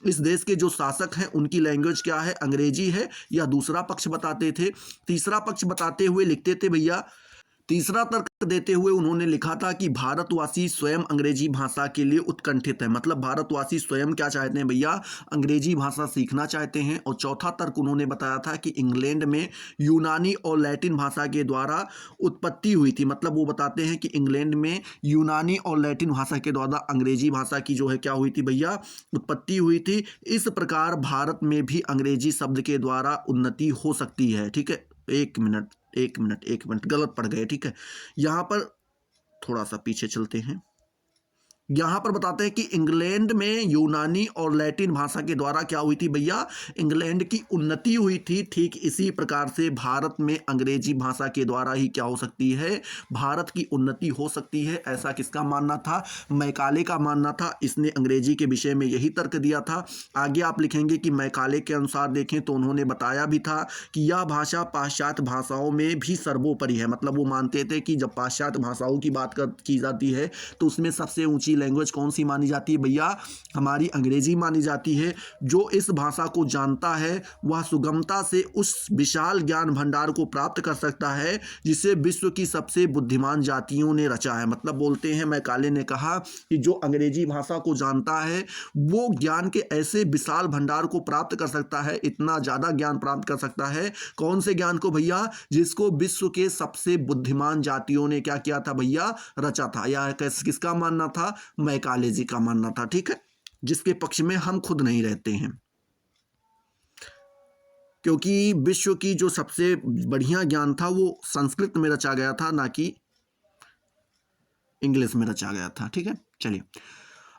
इस देश के जो शासक हैं उनकी लैंग्वेज क्या है, अंग्रेजी है। या दूसरा पक्ष बताते थे। तीसरा पक्ष बताते हुए लिखते थे भैया, तीसरा तर्क देते हुए उन्होंने लिखा था कि भारतवासी स्वयं अंग्रेजी भाषा के लिए उत्कंठित है। मतलब भारतवासी स्वयं क्या चाहते हैं भैया, अंग्रेजी भाषा सीखना चाहते हैं। और चौथा तर्क उन्होंने बताया था कि इंग्लैंड में यूनानी और लैटिन भाषा के द्वारा उत्पत्ति हुई थी। मतलब वो बताते हैं कि इंग्लैंड में यूनानी और लैटिन भाषा के द्वारा अंग्रेजी भाषा की जो है क्या हुई थी भैया, उत्पत्ति हुई थी। इस प्रकार भारत में भी अंग्रेजी शब्द के द्वारा उन्नति हो सकती है। ठीक है, एक मिनट गलत पड़ गए। ठीक है, यहां पर थोड़ा सा पीछे चलते हैं। यहां पर बताते हैं कि इंग्लैंड में यूनानी और लैटिन भाषा के द्वारा क्या हुई थी भैया, इंग्लैंड की उन्नति हुई थी। ठीक इसी प्रकार से भारत में अंग्रेजी भाषा के द्वारा ही क्या हो सकती है, भारत की उन्नति हो सकती है। ऐसा किसका मानना था, मैकाले का मानना था। इसने अंग्रेजी के विषय में यही तर्क दिया था। आगे आप लिखेंगे कि मैकाले के अनुसार देखें तो उन्होंने बताया भी था कि यह भाषा पाश्चात्य भाषाओं में भी सर्वोपरि है। मतलब वो मानते थे कि जब पाश्चात्य भाषाओं की बात की जाती है तो उसमें सबसे ऊंची लैंग्वेज कौन सी मानी जाती है भैया, हमारी अंग्रेजी मानी जाती है। जो इस भाषा को जानता है वह सुगमता से उस विशाल ज्ञान भंडार को प्राप्त कर सकता है जिसे विश्व की सबसे बुद्धिमान जातियों ने रचा है। मतलब बोलते हैं, मैकाले ने कहा कि जो अंग्रेजी भाषा को जानता है वो ज्ञान के ऐसे विशाल भंडार को प्राप्त कर सकता है, इतना ज्यादा ज्ञान प्राप्त कर सकता है। कौन से ज्ञान को भैया, जिसको विश्व के सबसे बुद्धिमान जातियों ने क्या किया था भैया, रचा था। या किसका मानना था, मैकाले जी का मानना था। ठीक है, जिसके पक्ष में हम खुद नहीं रहते हैं, क्योंकि विश्व की जो सबसे बढ़िया ज्ञान था वो संस्कृत में रचा गया था, ना कि इंग्लिश में रचा गया था। ठीक है, चलिए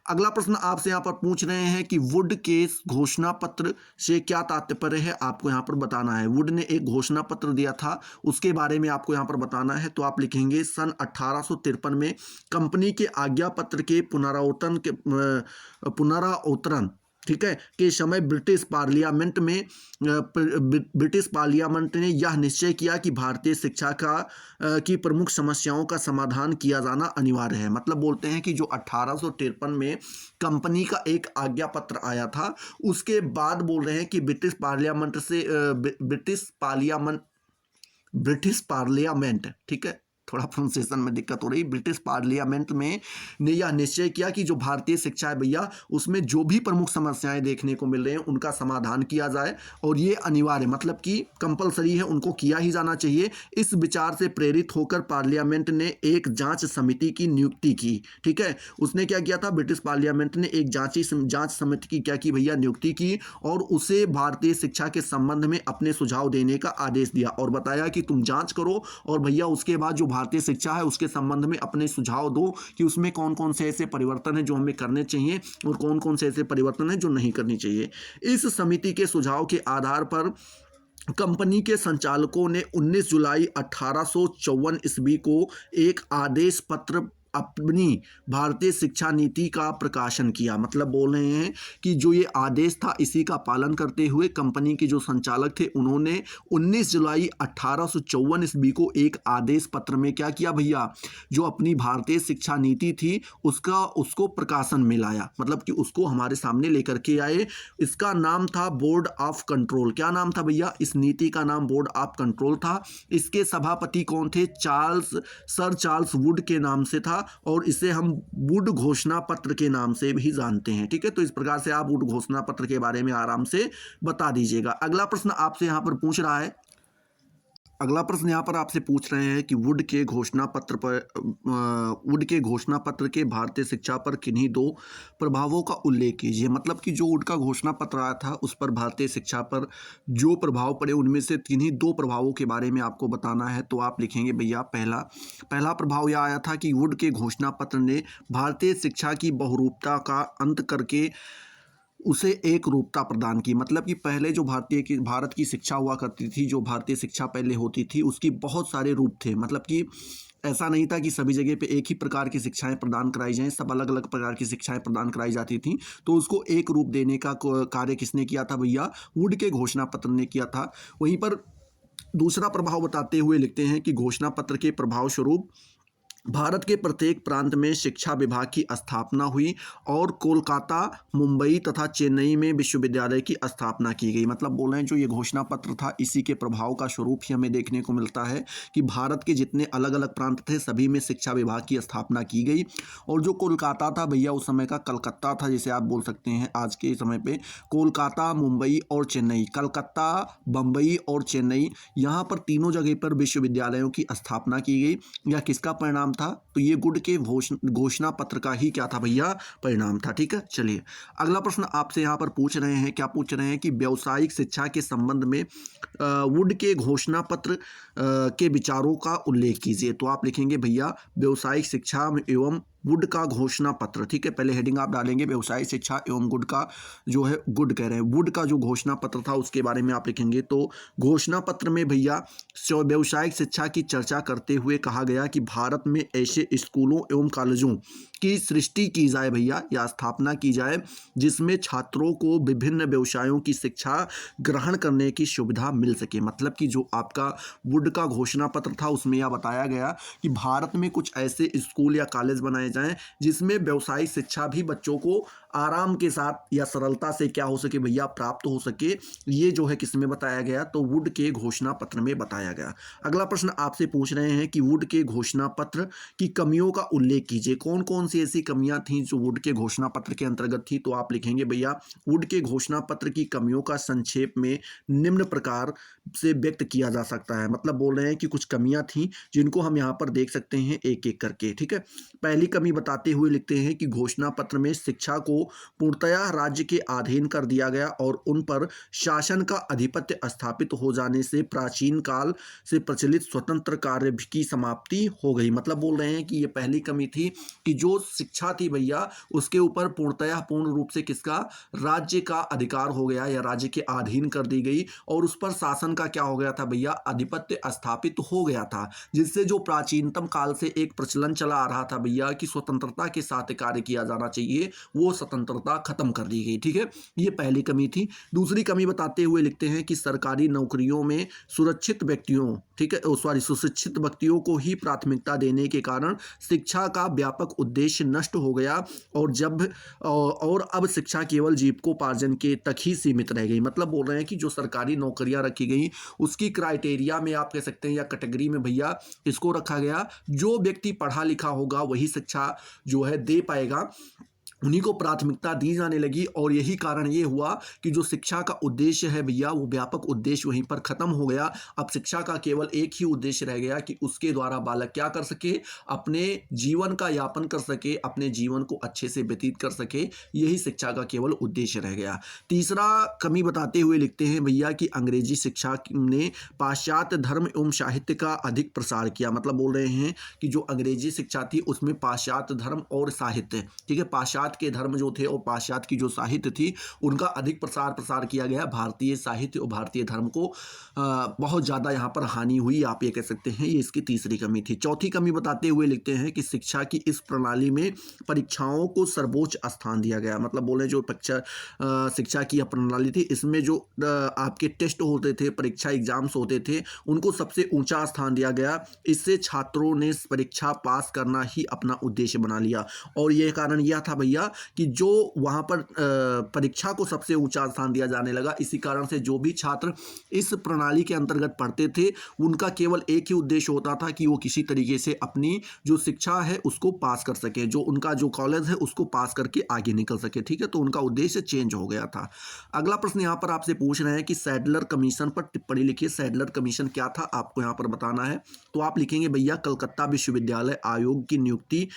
अगला प्रश्न आपसे यहाँ पर पूछ रहे हैं कि वुड के घोषणा पत्र से क्या तात्पर्य है, आपको यहाँ पर बताना है। वुड ने एक घोषणा पत्र दिया था, उसके बारे में आपको यहाँ पर बताना है। तो आप लिखेंगे सन 1853 में कंपनी के आज्ञा पत्र के पुनरावतरण ठीक है के समय ब्रिटिश पार्लियामेंट ने यह निश्चय किया कि भारतीय शिक्षा की प्रमुख समस्याओं का समाधान किया जाना अनिवार्य है। मतलब बोलते हैं कि जो 1853 में कंपनी का एक आज्ञा पत्र आया था, उसके बाद बोल रहे हैं कि ब्रिटिश पार्लियामेंट ठीक है, थोड़ा प्रोनाउंसिएशन में दिक्कत हो रही, ब्रिटिश पार्लियामेंट में ने यह निश्चय किया कि जो भारतीय शिक्षा है भैया उसमें जो भी प्रमुख समस्याएं देखने को मिल रहे हैं उनका समाधान किया जाए, और ये अनिवार्य मतलब कि कंपलसरी है, उनको किया ही जाना चाहिए। इस विचार से प्रेरित होकर पार्लियामेंट ने एक जांच समिति की नियुक्ति की। ठीक है, उसने क्या किया था, ब्रिटिश पार्लियामेंट ने एक जांच समिति की क्या की भैया, नियुक्ति की, और उसे भारतीय शिक्षा के संबंध में अपने सुझाव देने का आदेश दिया और बताया कि तुम जांच करो और भैया उसके बाद जो भारतीय शिक्षा है उसके संबंध में अपने सुझाव दो कि उसमें कौन कौन से ऐसे परिवर्तन है जो हमें करने चाहिए और कौन कौन से ऐसे परिवर्तन है जो नहीं करनी चाहिए। इस समिति के सुझाव के आधार पर कंपनी के संचालकों ने 19 जुलाई 1854 ईस्वी को एक आदेश पत्र अपनी भारतीय शिक्षा नीति का प्रकाशन किया। मतलब बोल रहे हैं कि जो ये आदेश था इसी का पालन करते हुए कंपनी के जो संचालक थे उन्होंने 19 जुलाई 1854 ईस्वी को एक आदेश पत्र में क्या किया भैया, जो अपनी भारतीय शिक्षा नीति थी उसको प्रकाशन में लाया, मतलब कि उसको हमारे सामने लेकर के आए। इसका नाम था बोर्ड ऑफ कंट्रोल। क्या नाम था भैया, इस नीति का नाम बोर्ड ऑफ कंट्रोल था। इसके सभापति कौन थे, सर चार्ल्स वुड के नाम से था। और इसे हम वुड घोषणा पत्र के नाम से भी जानते हैं। ठीक है, तो इस प्रकार से आप वुड घोषणा पत्र के बारे में आराम से बता दीजिएगा। अगला प्रश्न आपसे यहाँ पर पूछ रहा है, अगला प्रश्न यहाँ पर आपसे पूछ रहे हैं कि वुड के घोषणा पत्र के भारतीय शिक्षा पर किन्हीं दो प्रभावों का उल्लेख कीजिए। मतलब कि जो वुड का घोषणा पत्र आया था उस पर भारतीय शिक्षा पर जो प्रभाव पड़े उनमें से किन्हीं दो प्रभावों के बारे में आपको बताना है। तो आप लिखेंगे भैया पहला प्रभाव यह आया था कि वुड के घोषणा पत्र ने भारतीय शिक्षा की बहुरूपता का अंत करके उसे एक रूपता प्रदान की। मतलब कि पहले जो भारत की शिक्षा हुआ करती थी, जो भारतीय शिक्षा पहले होती थी, उसकी बहुत सारे रूप थे। मतलब कि ऐसा नहीं था कि सभी जगह पे एक ही प्रकार की शिक्षाएं प्रदान कराई जाएं, सब अलग अलग प्रकार की शिक्षाएं प्रदान कराई जाती थी। तो उसको एक रूप देने का कार्य किसने किया था भैया? वुड के घोषणा पत्र ने किया था। वहीं पर दूसरा प्रभाव बताते हुए लिखते हैं कि घोषणा पत्र के प्रभाव स्वरूप भारत के प्रत्येक प्रांत में शिक्षा विभाग की स्थापना हुई और कोलकाता, मुंबई तथा चेन्नई में विश्वविद्यालय की स्थापना की गई। मतलब बोल रहे हैं जो ये घोषणा पत्र था इसी के प्रभाव का स्वरूप ही हमें देखने को मिलता है कि भारत के जितने अलग अलग प्रांत थे सभी में शिक्षा विभाग की स्थापना की गई। और जो कोलकाता था भैया उस समय का कलकत्ता था, जिसे आप बोल सकते हैं आज के समय पे कोलकाता, मुंबई और चेन्नई, कलकत्ता, बम्बई और चेन्नई, यहाँ पर तीनों जगह पर विश्वविद्यालयों की स्थापना की गई। यह किसका परिणाम था? तो ये वुड के घोषणा पत्र का ही क्या था भैया? परिणाम था। ठीक है, चलिए अगला प्रश्न आपसे यहाँ पर पूछ रहे हैं, क्या पूछ रहे हैं कि व्यावसायिक शिक्षा के संबंध में वुड के घोषणा पत्र के विचारों का उल्लेख कीजिए। तो आप लिखेंगे भैया व्यावसायिक शिक्षा एवं वुड का घोषणा पत्र। ठीक है, पहले हेडिंग आप डालेंगे व्यावसायिक शिक्षा एवं वुड का जो है वुड कह रहे हैं वुड का जो घोषणा पत्र था उसके बारे में आप लिखेंगे। तो घोषणा पत्र में भैया व्यावसायिक शिक्षा की चर्चा करते हुए कहा गया कि भारत में ऐसे स्कूलों एवं कॉलेजों की सृष्टि की जाए भैया या स्थापना की जाए जिसमें छात्रों को विभिन्न व्यवसायों की शिक्षा ग्रहण करने की सुविधा मिल सके। मतलब कि जो आपका वुड का घोषणा पत्र था उसमें यह बताया गया कि भारत में कुछ ऐसे स्कूल या कॉलेज बनाए जाएं जिसमें व्यवसायिक शिक्षा भी बच्चों को आराम के साथ या सरलता से क्या हो सके भैया? प्राप्त हो सके। ये जो है किसमें बताया गया? तो वुड के घोषणा पत्र में बताया गया। अगला प्रश्न आपसे पूछ रहे हैं कि वुड के घोषणा पत्र की कमियों का उल्लेख कीजिए। कौन कौन सी ऐसी कमियां थीं जो वुड के घोषणा पत्र के अंतर्गत थी? तो आप लिखेंगे भैया वुड के घोषणा पत्र की कमियों का संक्षेप में निम्न प्रकार से व्यक्त किया जा सकता है। मतलब बोल रहे हैं कि कुछ कमियां थीं जिनको हम यहाँ पर देख सकते हैं एक एक करके। ठीक है, पहली कमी बताते हुए लिखते हैं कि घोषणा पत्र में शिक्षा को पूर्णतया राज्य के अधीन कर दिया गया और उन पर शासन का आधिपत्य स्थापित हो जाने से प्राचीन काल से प्रचलित स्वतंत्र कार्य की समाप्ति हो गई। मतलब बोल रहे हैं कि ये पहली कमी थी कि जो शिक्षा थी भैया उसके ऊपर पूर्णतया पूर्ण रूप से किसका? राज्य का अधिकार हो गया या राज्य के अधीन कर दी गई और उस पर शासन का क्या हो गया था भैया? आधिपत्य स्थापित हो गया था, जिससे जो प्राचीनतम काल से एक प्रचलन चला आ रहा था भैया कि स्वतंत्रता के साथ कार्य किया जाना चाहिए, वो स्वतंत्रता खत्म कर दी गई। ठीक है, ये पहली कमी थी। दूसरी कमी बताते हुए लिखते हैं कि सरकारी नौकरियों में सुशिक्षित व्यक्तियों को ही प्राथमिकता देने के कारण शिक्षा का व्यापक उद्देश्य नष्ट हो गया और अब शिक्षा केवल जीविकोपार्जन के तक ही सीमित रह गई। मतलब बोल रहे हैं कि जो सरकारी नौकरियां रखी गई उसकी क्राइटेरिया में आप कह सकते हैं या कैटेगरी में भैया इसको रखा गया, जो व्यक्ति पढ़ा लिखा होगा वही शिक्षा जो है दे पाएगा, उन्हीं को प्राथमिकता दी जाने लगी। और यही कारण ये हुआ कि जो शिक्षा का उद्देश्य है भैया वो व्यापक उद्देश्य वहीं पर खत्म हो गया। अब शिक्षा का केवल एक ही उद्देश्य रह गया कि उसके द्वारा बालक क्या कर सके? अपने जीवन का यापन कर सके, अपने जीवन को अच्छे से व्यतीत कर सके, यही शिक्षा का केवल उद्देश्य रह गया। तीसरा कमी बताते हुए लिखते हैं भैया कि अंग्रेजी शिक्षा ने पाश्चात्य धर्म एवं साहित्य का अधिक प्रसार किया। मतलब बोल रहे हैं कि जो अंग्रेजी शिक्षा थी उसमें पाश्चात्य धर्म और साहित्य, ठीक है, पाश्चात्य के धर्म जो थे और पाश्चात्य की जो साहित्य थी उनका अधिक प्रसार किया गया। भारतीय साहित्य और भारतीय धर्म को बहुत ज़्यादा यहाँ पर हानि हुई, आप ये कह सकते हैं। ये इसकी तीसरी कमी थी। चौथी कमी बताते हुए लिखते हैं कि शिक्षा की इस प्रणाली में परीक्षाओं को सर्वोच्च स्थान दिया गया। मतलब बोले जो शिक्षा की प्रणाली थी इसमें जो आपके टेस्ट होते थे, परीक्षा एग्जाम्स होते थे, उनको सबसे ऊंचा स्थान दिया गया। इससे छात्रों ने परीक्षा पास करना ही अपना उद्देश्य बना लिया और यह कारण यह था भैया भैया कि जो वहाँ पर परीक्षा को सबसे ऊंचा स्थान दिया जाने लगा। इसी कारण से जो भी छात्र इस प्रणाली के अंतर्गत पढ़ते थे उनका केवल एक ही उद्देश्य होता था कि वो किसी तरीके से अपनी जो शिक्षा है उसको पास कर सके, जो उनका जो कॉलेज है उसको पास करके आगे निकल सके। ठीक है, तो उनका उद्देश्य चेंज हो गया था। अगला प्रश्न यहाँ पर आपसे पूछ रहे हैं कि सैडलर कमीशन पर टिप्पणी लिखिए। सैडलर कमीशन क्या था आपको यहाँ पर बताना है। तो आप लिखेंगे भैया कलकत्ता विश्वविद्यालय आयोग की नियुक्ति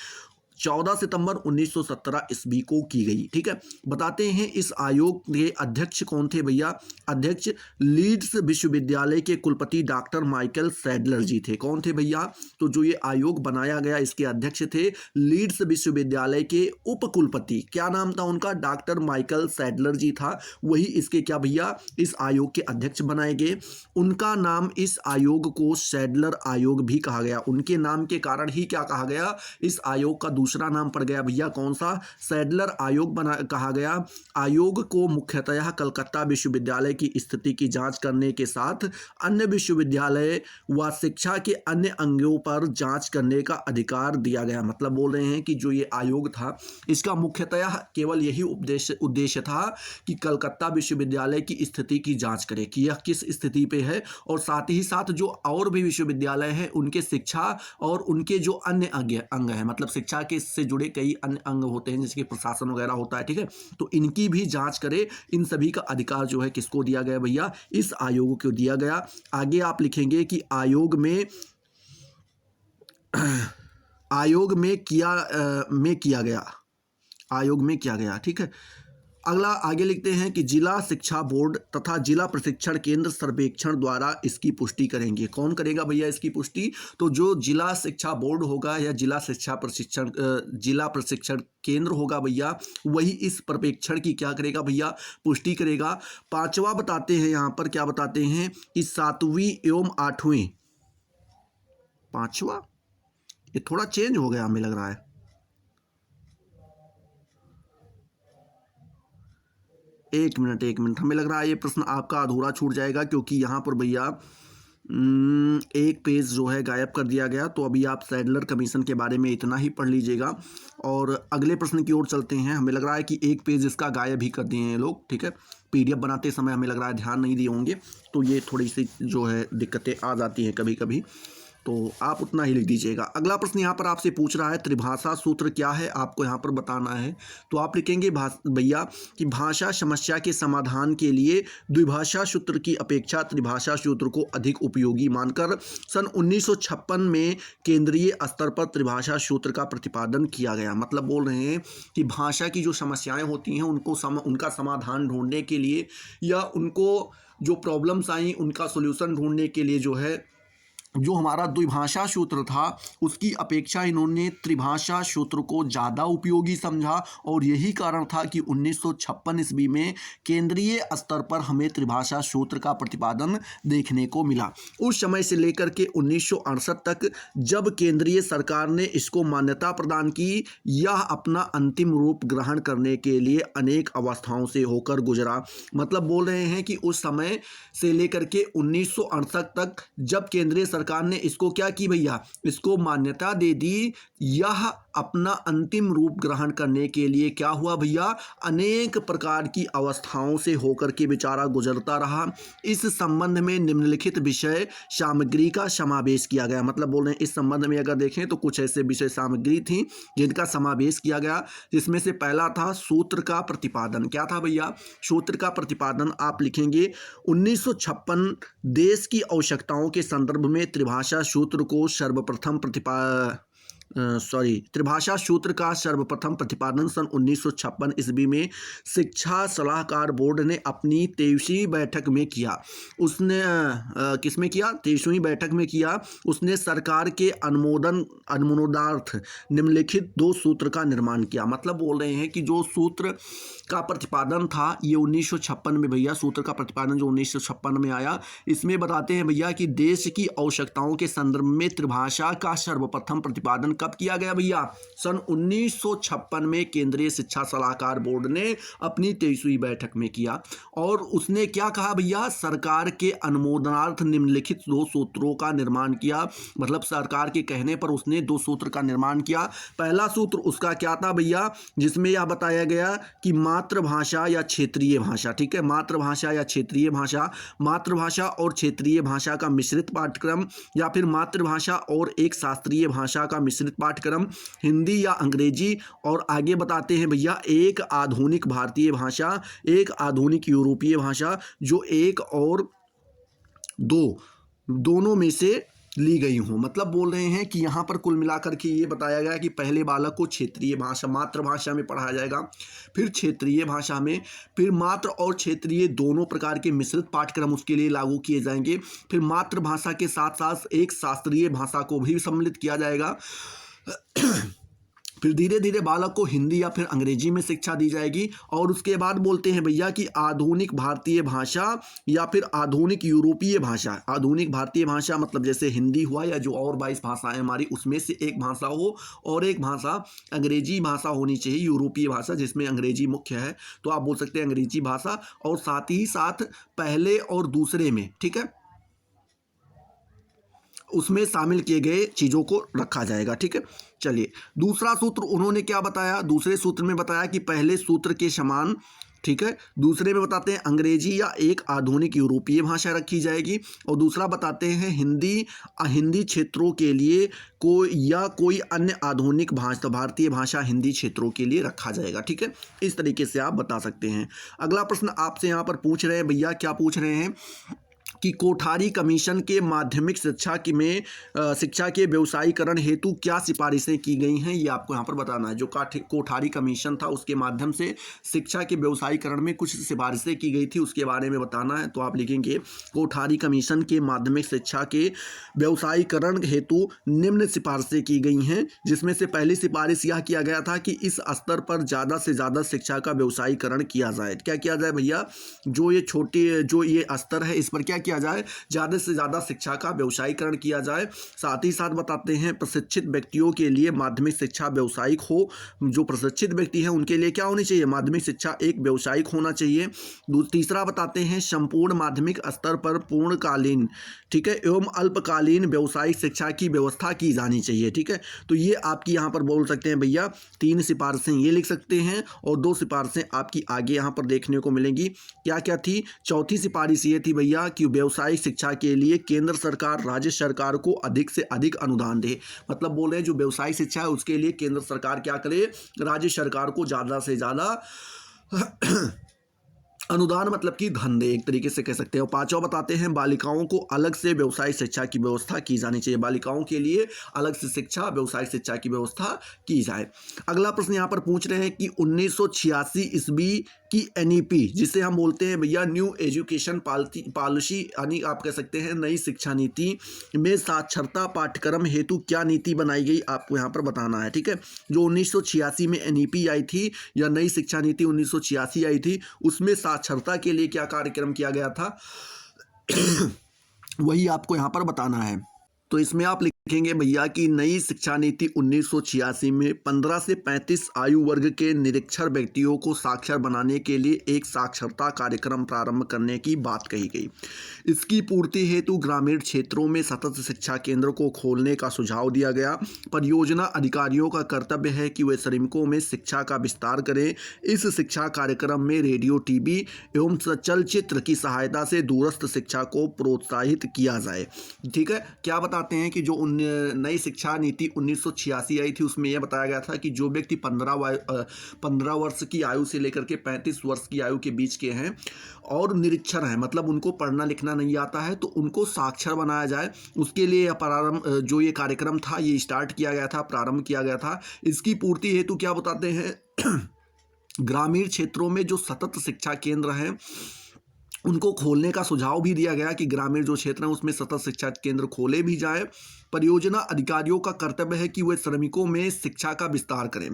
14 सितंबर 1917 ईस्वी को की गई। ठीक है, बताते हैं इस आयोग के अध्यक्ष कौन थे भैया। अध्यक्ष लीड्स विश्वविद्यालय के कुलपति डॉक्टर माइकल सैडलर जी थे। कौन थे भैया, तो जो ये आयोग बनाया गया इसके अध्यक्ष थे लीड्स विश्वविद्यालय के उप कुलपति, क्या नाम था उनका, डॉक्टर माइकल सैडलर जी था। वही इसके क्या भैया इस आयोग के अध्यक्ष बनाए गए। उनका नाम इस आयोग को सैडलर आयोग भी कहा गया। उनके नाम के कारण ही क्या कहा गया, इस आयोग का दूसरा नाम पड़ गया भैया कौन सा, सैडलर आयोग बना कहा गया। आयोग को मुख्यतः कलकत्ता विश्वविद्यालय की स्थिति की जांच करने के साथ अन्य विश्वविद्यालय व शिक्षा के अन्य अंगों पर जांच करने का अधिकार दिया गया। मतलब बोल रहे हैं कि जो ये आयोग था इसका मुख्यतः केवल यही उद्देश्य था कि कलकत्ता विश्वविद्यालय की स्थिति की जांच करे कि यह किस स्थिति पे है, और साथ ही साथ जो और भी विश्वविद्यालय हैं उनके शिक्षा और उनके जो अन्य अंग हैं, मतलब शिक्षा के से जुड़े कई अन्य अंग होते हैं जैसे कि प्रशासन वगैरह होता है। ठीक है, तो इनकी भी जांच करे। इन सभी का अधिकार जो है किसको दिया गया भैया, इस आयोग को दिया गया। आगे आप लिखेंगे कि आयोग में किया गया। ठीक है, अगला आगे लिखते हैं कि जिला शिक्षा बोर्ड तथा जिला प्रशिक्षण केंद्र सर्वेक्षण द्वारा इसकी पुष्टि करेंगे। कौन करेगा भैया इसकी पुष्टि, तो जो जिला शिक्षा बोर्ड होगा या जिला प्रशिक्षण केंद्र होगा भैया वही इस पर्यवेक्षण की क्या करेगा भैया, पुष्टि करेगा। पांचवा बताते हैं यहाँ पर क्या बताते हैं कि 7वीं एवं 8वीं, पांचवा ये थोड़ा चेंज हो गया हमें लग रहा है, एक मिनट हमें लग रहा है ये प्रश्न आपका अधूरा छूट जाएगा क्योंकि यहाँ पर भैया एक पेज जो है गायब कर दिया गया। तो अभी आप सैडलर कमीशन के बारे में इतना ही पढ़ लीजिएगा और अगले प्रश्न की ओर चलते हैं। हमें लग रहा है कि एक पेज इसका गायब ही कर दिए हैं लोग। ठीक है, पीडीएफ बनाते समय हमें लग रहा है ध्यान नहीं दिए होंगे, तो ये थोड़ी सी जो है दिक्कतें आ जाती हैं कभी कभी, तो आप उतना ही लिख दीजिएगा। अगला प्रश्न यहाँ पर आपसे पूछ रहा है त्रिभाषा सूत्र क्या है, आपको यहाँ पर बताना है। तो आप लिखेंगे भैया कि भाषा समस्या के समाधान के लिए द्विभाषा सूत्र की अपेक्षा त्रिभाषा सूत्र को अधिक उपयोगी मानकर सन 1956 में केंद्रीय स्तर पर त्रिभाषा सूत्र का प्रतिपादन किया गया। मतलब बोल रहे हैं कि भाषा की जो समस्याएं होती हैं उनका समाधान ढूंढने के लिए या उनको जो प्रॉब्लम्स आई उनका सोल्यूशन ढूंढने के लिए जो है जो हमारा द्विभाषा सूत्र था उसकी अपेक्षा इन्होंने त्रिभाषा सूत्र को ज़्यादा उपयोगी समझा, और यही कारण था कि 1956 ईस्वी में केंद्रीय स्तर पर हमें त्रिभाषा सूत्र का प्रतिपादन देखने को मिला। उस समय से लेकर के 1968 तक जब केंद्रीय सरकार ने इसको मान्यता प्रदान की, यह अपना अंतिम रूप ग्रहण करने के लिए अनेक अवस्थाओं से होकर गुजरा। मतलब बोल रहे हैं कि उस समय से लेकर के 1968 तक जब केंद्रीय सरकार ने इसको क्या की भैया, इसको मान्यता दे दी, यह अपना अंतिम रूप ग्रहण करने के लिए क्या हुआ भैया, अनेक प्रकार की अवस्थाओं से होकर के बेचारा गुजरता रहा। इस संबंध में निम्नलिखित विषय सामग्री का समावेश किया गया। मतलब बोल रहे हैं इस संबंध में अगर देखें तो कुछ ऐसे विषय सामग्री थी जिनका समावेश किया गया, जिसमें से पहला था सूत्र का प्रतिपादन। क्या था भैया, सूत्र का प्रतिपादन। आप लिखेंगे 1956 देश की आवश्यकताओं के संदर्भ में त्रिभाषा सूत्र को त्रिभाषा सूत्र का सर्वप्रथम प्रतिपादन सन 1956 ईस्वी में शिक्षा सलाहकार बोर्ड ने अपनी 23वीं बैठक में किया। उसने किस में किया, 23वीं बैठक में किया। उसने सरकार के अनुमोदनार्थ निम्नलिखित 2 सूत्र का निर्माण किया। मतलब बोल रहे हैं कि जो सूत्र का प्रतिपादन था ये 1956 में भैया, सूत्र का प्रतिपादन जो 1956 में आया, इसमें बताते हैं भैया कि देश की आवश्यकताओं के संदर्भ में त्रिभाषा का सर्वप्रथम प्रतिपादन कब किया गया भैया? सन 1956 में केंद्रीय शिक्षा सलाहकार बोर्ड ने अपनी 23वीं बैठक में किया। और उसने क्या कहा भैया? सरकार के अनुमोदनार्थ निम्नलिखित 2 सूत्रों का निर्माण किया। मतलब सरकार के कहने पर उसने 2 सूत्र का निर्माण किया। पहला सूत्र उसका क्या था भैया? जिसमें यह बताया गया कि मातृभाषा या क्षेत्रीय भाषा, ठीक है, मातृभाषा या क्षेत्रीय भाषा, मातृभाषा और क्षेत्रीय भाषा का मिश्रित पाठ्यक्रम, या फिर मातृभाषा और एक शास्त्रीय भाषा का मिश्रित पाठ्यक्रम, हिंदी या अंग्रेजी, और आगे बताते हैं भैया एक आधुनिक भारतीय भाषा, एक आधुनिक यूरोपीय भाषा, जो एक और दोनों में से ली गई हूँ। मतलब बोल रहे हैं कि यहाँ पर कुल मिलाकर के ये बताया गया कि पहले बालक को क्षेत्रीय भाषा मातृभाषा में पढ़ाया जाएगा, फिर क्षेत्रीय भाषा में, फिर मातृ और क्षेत्रीय दोनों प्रकार के मिश्रित पाठ्यक्रम उसके लिए लागू किए जाएंगे, फिर मातृभाषा के साथ साथ एक शास्त्रीय भाषा को भी सम्मिलित किया जाएगा, फिर धीरे धीरे बालक को हिंदी या फिर अंग्रेजी में शिक्षा दी जाएगी। और उसके बाद बोलते हैं भैया कि आधुनिक भारतीय भाषा या फिर आधुनिक यूरोपीय भाषा। आधुनिक भारतीय भाषा मतलब जैसे हिंदी हुआ या जो और 22 भाषाएं हमारी, उसमें से एक भाषा हो, और एक भाषा अंग्रेजी भाषा होनी चाहिए, यूरोपीय भाषा जिसमें अंग्रेजी मुख्य है, तो आप बोल सकते हैं अंग्रेजी भाषा। और साथ ही साथ पहले और दूसरे में, ठीक है, उसमें शामिल किए गए चीज़ों को रखा जाएगा, ठीक है। चलिए, दूसरा सूत्र उन्होंने क्या बताया? दूसरे सूत्र में बताया कि पहले सूत्र के समान, ठीक है, दूसरे में बताते हैं अंग्रेजी या एक आधुनिक यूरोपीय भाषा रखी जाएगी, और दूसरा बताते हैं हिंदी क्षेत्रों के लिए कोई अन्य आधुनिक भाषा, भारतीय भाषा हिंदी क्षेत्रों के लिए रखा जाएगा, ठीक है। इस तरीके से आप बता सकते हैं। अगला प्रश्न आपसे यहाँ पर पूछ रहे हैं भैया, क्या पूछ रहे हैं कि कोठारी कमीशन के माध्यमिक शिक्षा के व्यवसायीकरण हेतु क्या सिफारिशें की गई हैं, ये आपको यहाँ पर बताना है। जो कोठारी कमीशन था उसके माध्यम से शिक्षा के व्यवसायीकरण में कुछ सिफारिशें की गई थी, उसके बारे में बताना है। तो आप लिखेंगे कोठारी कमीशन के माध्यमिक शिक्षा के व्यवसायीकरण हेतु निम्न सिफारिशें की गई हैं, जिसमें से पहली सिफारिश यह किया गया था कि इस स्तर पर ज़्यादा से ज़्यादा शिक्षा का व्यवसायीकरण किया जाए। क्या किया जाए भैया? जो ये स्तर है इस पर क्या किया जाए? ज़्यादा से ज़्यादा शिक्षा का व्यवसायीकरण किया जाए। साथ ही साथ बताते हैं प्रशिक्षित व्यक्तियों के लिए माध्यमिक शिक्षा व्यवसायिक हो। जो प्रशिक्षित व्यक्ति हैं उनके लिए क्या होनी चाहिए? माध्यमिक शिक्षा एक व्यवसायिक होना चाहिए। तीसरा बताते हैं संपूर्ण माध्यमिक स्तर पर पूर्णकालीन, ठीक है, एवं अल्पकालीन व्यवसायिक शिक्षा की व्यवस्था की जानी चाहिए, ठीक है। तो ये आपकी यहाँ पर बोल सकते हैं भैया 3 सिफारिशें ये लिख सकते हैं, और 2 सिफारिशें आपकी आगे यहाँ पर देखने को मिलेंगी। क्या क्या थी? चौथी सिफारिश ये थी भैया कि व्यावसायिक शिक्षा के लिए केंद्र सरकार राज्य सरकार को अधिक से अधिक अनुदान दे। मतलब बोल रहे हैं जो व्यावसायिक शिक्षा है उसके लिए केंद्र सरकार क्या करे? राज्य सरकार को ज़्यादा से ज़्यादा अनुदान मतलब कि धन दे, एक तरीके से कह सकते हैं। और पांचवा बताते हैं बालिकाओं को अलग से व्यवसायिक शिक्षा की व्यवस्था की जानी चाहिए। बालिकाओं के लिए अलग से शिक्षा, व्यवसायिक शिक्षा की व्यवस्था की जाए। अगला प्रश्न यहाँ पर पूछ रहे हैं कि 1986 ईस्वी की एनईपी, जिसे हम बोलते हैं भैया न्यू एजुकेशन पॉलिसी, यानी आप कह सकते हैं नई शिक्षा नीति में साक्षरता पाठ्यक्रम हेतु क्या नीति बनाई गई, आपको यहाँ पर बताना है, ठीक है। जो 1986 में एनईपी आई थी या नई शिक्षा नीति 1986 आई थी, उसमें साक्षरता के लिए क्या कार्यक्रम किया गया था वही आपको यहाँ पर बताना है। तो इसमें आप लिखेंगे भैया कि नई शिक्षा नीति 1986 में 15 से 35 आयु वर्ग के निरक्षर व्यक्तियों को साक्षर बनाने के लिए एक साक्षरता कार्यक्रम प्रारंभ करने की बात कही गई। इसकी पूर्ति हेतु ग्रामीण क्षेत्रों में सतत शिक्षा केंद्र को खोलने का सुझाव दिया गया। परियोजना अधिकारियों का कर्तव्य है कि वे श्रमिकों में शिक्षा का विस्तार करें। इस शिक्षा कार्यक्रम में रेडियो, टीवी एवं चलचित्र की सहायता से दूरस्थ शिक्षा को प्रोत्साहित किया जाए, ठीक है। क्या बताते हैं कि जो नई शिक्षा नीति 1986 आई थी उसमें यह बताया गया था कि जो व्यक्ति 15 वर्ष की आयु से लेकर के 35 वर्ष की आयु के बीच के हैं और निरक्षर हैं, मतलब उनको पढ़ना लिखना नहीं आता है, तो उनको साक्षर बनाया जाए। उसके लिए जो ये कार्यक्रम था ये स्टार्ट किया गया था, प्रारंभ किया गया था। इसकी पूर्ति हेतु क्या बताते हैं ग्रामीण क्षेत्रों में जो सतत शिक्षा केंद्र हैं उनको खोलने का सुझाव भी दिया गया कि ग्रामीण जो क्षेत्र है उसमें सतत शिक्षा केंद्र खोले भी जाए। परियोजना अधिकारियों का कर्तव्य है कि वे श्रमिकों में शिक्षा का विस्तार करें।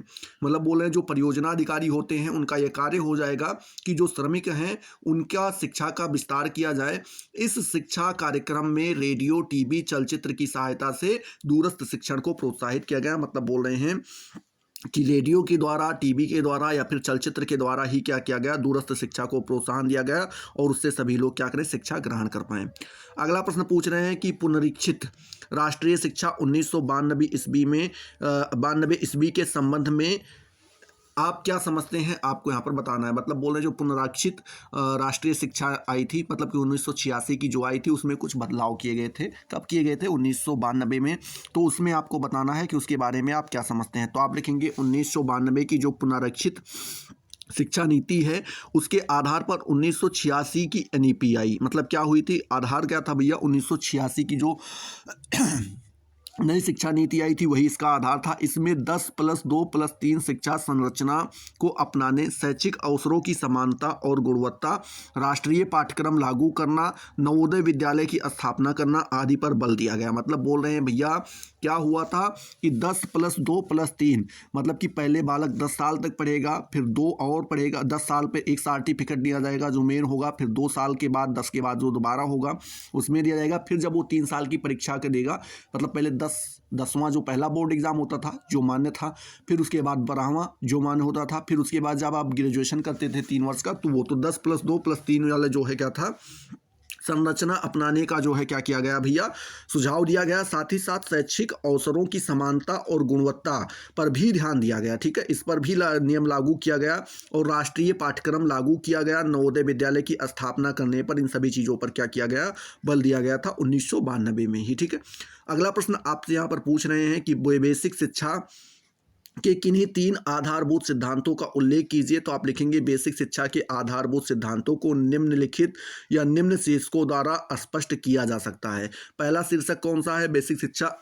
मतलब बोल रहे हैं जो परियोजना अधिकारी होते हैं उनका यह कार्य हो जाएगा कि जो श्रमिक हैं उनका शिक्षा का विस्तार किया जाए। इस शिक्षा कार्यक्रम में रेडियो, टीवी, चलचित्र की सहायता से दूरस्थ शिक्षण को प्रोत्साहित किया गया। मतलब बोल रहे हैं कि रेडियो के द्वारा, टीवी के द्वारा या फिर चलचित्र के द्वारा ही क्या किया गया, दूरस्थ शिक्षा को प्रोत्साहन दिया गया और उससे सभी लोग क्या करें, शिक्षा ग्रहण कर पाएँ। अगला प्रश्न पूछ रहे हैं कि पुनरीक्षित राष्ट्रीय शिक्षा 1992 ईस्वी में 92 ईस्वी के संबंध में आप क्या समझते हैं, आपको यहाँ पर बताना है। मतलब बोल रहे हैं जो पुनरीक्षित राष्ट्रीय शिक्षा आई थी, मतलब कि 1986 की जो आई थी उसमें कुछ बदलाव किए गए थे। कब किए गए थे? 1992 में। तो उसमें आपको बताना है कि उसके बारे में आप क्या समझते हैं। तो आप लिखेंगे 1992 की जो पुनरीक्षित शिक्षा नीति है उसके आधार पर 1986 की NEP आई। मतलब क्या हुई थी, आधार क्या था भैया, 1986 की जो नई शिक्षा नीति आई थी वही इसका आधार था। इसमें 10+2+3 शिक्षा संरचना को अपनाने, शैक्षिक अवसरों की समानता और गुणवत्ता, राष्ट्रीय पाठ्यक्रम लागू करना, नवोदय विद्यालय की स्थापना करना आदि पर बल दिया गया। मतलब बोल रहे हैं भैया क्या हुआ था कि 10+2+3 मतलब कि पहले बालक 10 साल तक पढ़ेगा, फिर 2 और पढ़ेगा, 10 साल पे एक सर्टिफिकेट दिया जाएगा जो मेन होगा, फिर 2 साल के बाद 10 के बाद जो दोबारा होगा उसमें दिया जाएगा। फिर जब वो 3 साल की परीक्षा के देगा, मतलब पहले 10वां जो पहला बोर्ड एग्जाम होता था जो मान्य था, फिर उसके बाद 12वां जो मान्य होता था, फिर उसके बाद जब आप ग्रेजुएशन करते थे 3 वर्ष का, तो वो तो 10+2+3 वाला जो है क्या था, संरचना अपनाने का जो है क्या किया गया भैया, सुझाव दिया गया। साथ ही साथ शैक्षिक अवसरों की समानता और गुणवत्ता पर भी ध्यान दिया गया। ठीक है, इस पर भी नियम लागू किया गया और राष्ट्रीय पाठ्यक्रम लागू किया गया। नवोदय विद्यालय की स्थापना करने पर, इन सभी चीज़ों पर क्या किया गया, बल दिया गया था 1992 में ही। ठीक है, अगला प्रश्न आपसे यहाँ पर पूछ रहे हैं कि बेसिक शिक्षा के किन्हीं 3 आधारभूत सिद्धांतों का उल्लेख कीजिए। तो आप लिखेंगे बेसिक शिक्षा के आधारभूत सिद्धांतों को निम्नलिखित या निम्न शीर्षकों द्वारा स्पष्ट किया जा सकता है। पहला शीर्षक कौन सा है? बेसिक शिक्षा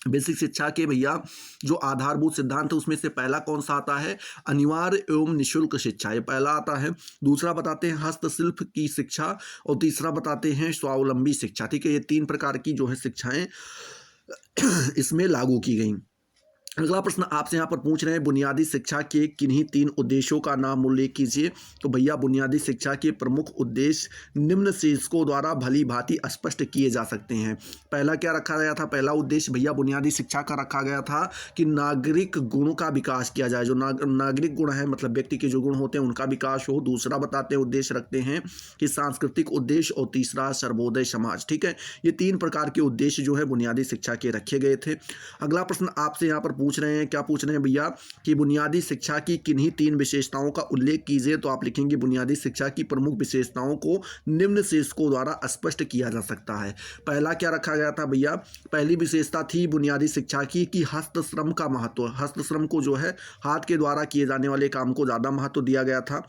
बेसिक शिक्षा के भैया जो आधारभूत सिद्धांत है उसमें से पहला कौन सा आता है? अनिवार्य एवं निःशुल्क शिक्षा, ये पहला आता है। दूसरा बताते हैं हस्तशिल्प की शिक्षा और तीसरा बताते हैं स्वावलंबी शिक्षा। ठीक है, ये 3 प्रकार की जो है शिक्षाएं इसमें लागू की गई। अगला प्रश्न आपसे यहाँ पर पूछ रहे हैं बुनियादी शिक्षा के किन्हीं 3 उद्देश्यों का नाम उल्लेख कीजिए। तो भैया बुनियादी शिक्षा के प्रमुख उद्देश्य निम्न शीर्षकों द्वारा भली भांति स्पष्ट किए जा सकते हैं। पहला क्या रखा गया था? पहला उद्देश्य भैया बुनियादी शिक्षा का रखा गया था कि नागरिक गुणों का विकास किया जाए। जो नागरिक गुण है, मतलब व्यक्ति के जो गुण होते हैं उनका विकास हो। दूसरा बताते हैं उद्देश्य रखते हैं कि सांस्कृतिक उद्देश्य और तीसरा सर्वोदय समाज। ठीक है, ये 3 प्रकार के उद्देश्य जो है बुनियादी शिक्षा के रखे गए थे। अगला प्रश्न आपसे यहाँ पर पूछ रहे हैं, क्या पूछ रहे हैं भैया कि बुनियादी शिक्षा की किन्हीं 3 विशेषताओं का उल्लेख कीजिए। तो आप लिखेंगे बुनियादी शिक्षा की प्रमुख विशेषताओं को निम्न शीर्षकों द्वारा स्पष्ट किया जा सकता है। पहला क्या रखा गया था भैया? पहली विशेषता थी बुनियादी शिक्षा की कि हस्तश्रम का महत्व, हस्तश्रम को जो है हाथ के द्वारा किए जाने वाले काम को ज़्यादा महत्व दिया गया था।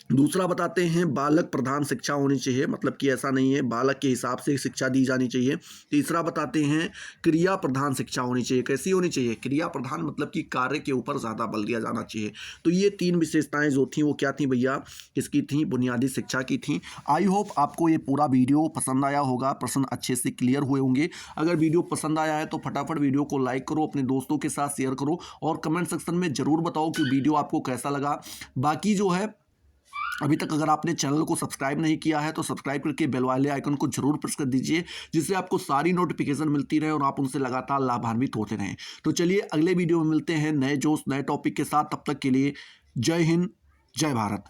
दूसरा बताते हैं बालक प्रधान शिक्षा होनी चाहिए, मतलब कि ऐसा नहीं है, बालक के हिसाब से शिक्षा दी जानी चाहिए। तीसरा बताते हैं क्रिया प्रधान शिक्षा होनी चाहिए। कैसी होनी चाहिए? क्रिया प्रधान, मतलब कि कार्य के ऊपर ज़्यादा बल दिया जाना चाहिए। तो ये 3 विशेषताएं जो थी वो क्या थी भैया? किसकी थी? बुनियादी शिक्षा की थी। आई होप आपको ये पूरा वीडियो पसंद आया होगा, प्रश्न अच्छे से क्लियर हुए होंगे। अगर वीडियो पसंद आया है तो फटाफट वीडियो को लाइक करो, अपने दोस्तों के साथ शेयर करो और कमेंट सेक्शन में ज़रूर बताओ कि वीडियो आपको कैसा लगा। बाकी जो है अभी तक अगर आपने चैनल को सब्सक्राइब नहीं किया है तो सब्सक्राइब करके बेल वाले आइकन को जरूर प्रेस कर दीजिए, जिससे आपको सारी नोटिफिकेशन मिलती रहे और आप उनसे लगातार लाभान्वित होते रहें। तो चलिए अगले वीडियो में मिलते हैं नए जोश नए टॉपिक के साथ। तब तक के लिए जय हिंद, जय भारत।